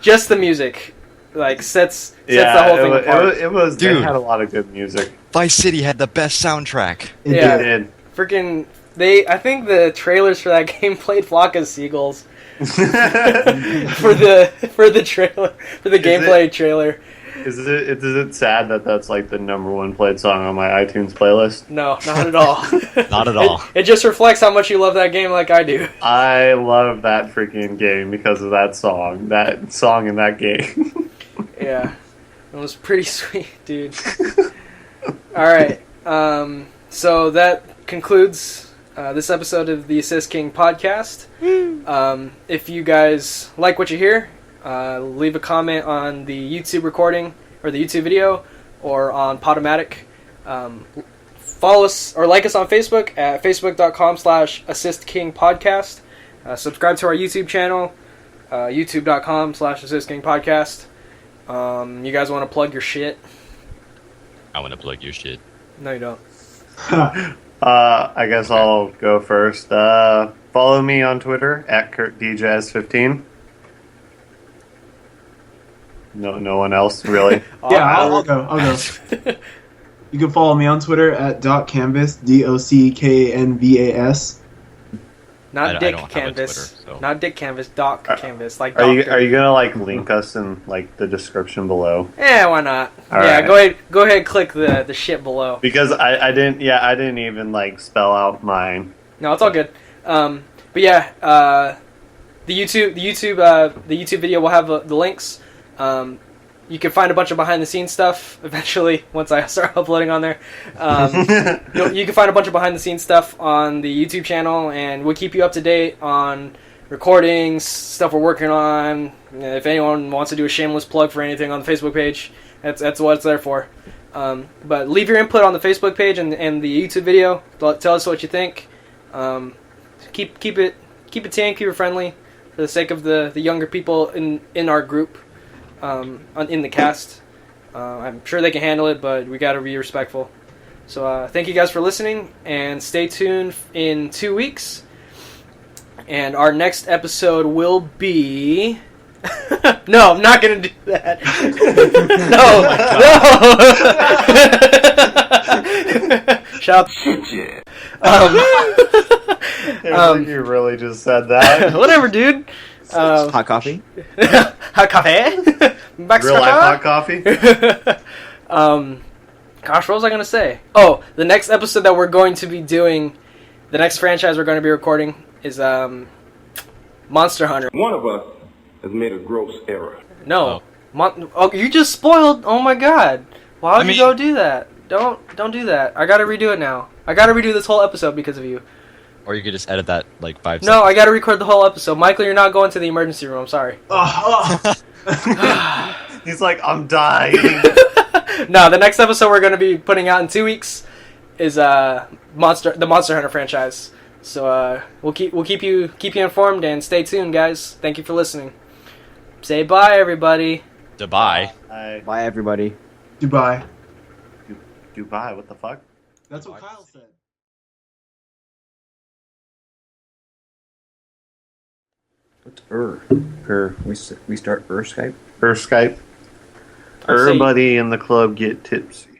Speaker 1: Just the music. like sets the whole thing apart.
Speaker 3: It was.
Speaker 5: Dude.
Speaker 3: They had a lot of good music.
Speaker 5: Vice City had the best soundtrack.
Speaker 2: It
Speaker 1: Yeah.
Speaker 3: It did.
Speaker 1: Freaking I think the trailers for that game played Flock of Seagulls for the trailer, for the gameplay trailer.
Speaker 3: Is it sad that that's like the number one played song on my iTunes playlist?
Speaker 1: No, not at all.
Speaker 5: Not at all.
Speaker 1: It just reflects how much you love that game like I do.
Speaker 3: I love that freaking game because of that song. That song in that game.
Speaker 1: Yeah. It was pretty sweet, dude. Alright. So that concludes this episode of the Assist King podcast. If you guys like what you hear, leave a comment on the YouTube recording or the YouTube video or on Podomatic. Follow us or like us on Facebook at facebook.com/AssistKingPodcast. Subscribe to our YouTube channel, youtube.com/AssistKingPodcast. You guys want to plug your shit?
Speaker 5: I want to plug your shit.
Speaker 1: No, you don't.
Speaker 3: I guess I'll go first. Follow me on Twitter at KurtDJS15. No one else really.
Speaker 2: Yeah, I'll go. You can follow me on Twitter at .canvas, DOCKANVAS.
Speaker 1: Not Dick
Speaker 5: don't have a
Speaker 1: Canvas.
Speaker 5: Twitter, so.
Speaker 1: Not Dick Canvas. Doc Canvas. Like
Speaker 3: Are you
Speaker 1: doctor.
Speaker 3: gonna like link us in like the description below?
Speaker 1: Why not?
Speaker 3: All
Speaker 1: yeah,
Speaker 3: right.
Speaker 1: go ahead. Click the shit below.
Speaker 3: Because I didn't even like spell out mine.
Speaker 1: No, it's all good. But yeah, the YouTube video will have the links. You can find a bunch of behind the scenes stuff eventually once I start uploading on there. You can find a bunch of behind the scenes stuff on the YouTube channel, and we'll keep you up to date on recordings, stuff we're working on. If anyone wants to do a shameless plug for anything on the Facebook page, that's what it's there for. But leave your input on the Facebook page and the YouTube video. Tell us what you think. Keep it tame, keep it friendly, for the sake of the younger people in our group. In the cast. I'm sure they can handle it, but we gotta be respectful. So thank you guys for listening, and stay tuned in 2 weeks. And our next episode will be... No, I'm not gonna do that. No. Shout out.
Speaker 3: You really just said that.
Speaker 1: Whatever, dude.
Speaker 4: Hot coffee?
Speaker 1: Hot coffee?
Speaker 3: Real life hot coffee?
Speaker 1: Gosh, what was I going to say? Oh, the next episode that we're going to be doing, the next franchise we're going to be recording is Monster Hunter.
Speaker 6: One of us has made a gross error.
Speaker 1: No. You just spoiled. Oh my god. Why would you go do that? Don't do that. I got to redo it now. I got to redo this whole episode because of you.
Speaker 5: Or you could just edit that like 5
Speaker 1: No,
Speaker 5: seconds.
Speaker 1: I got to record the whole episode. Michael, you're not going to the emergency room. I'm sorry.
Speaker 3: He's like, I'm dying.
Speaker 1: No, the next episode we're going to be putting out in 2 weeks is the Monster Hunter franchise. So we'll keep you informed, and stay tuned, guys. Thank you for listening. Say bye, everybody.
Speaker 5: Dubai.
Speaker 4: Bye, everybody.
Speaker 2: Dubai.
Speaker 3: Dubai, what the fuck?
Speaker 2: That's what Kyle said.
Speaker 4: What's we start Skype?
Speaker 3: Skype.
Speaker 1: I'll say-
Speaker 3: Everybody in the club get tipsy.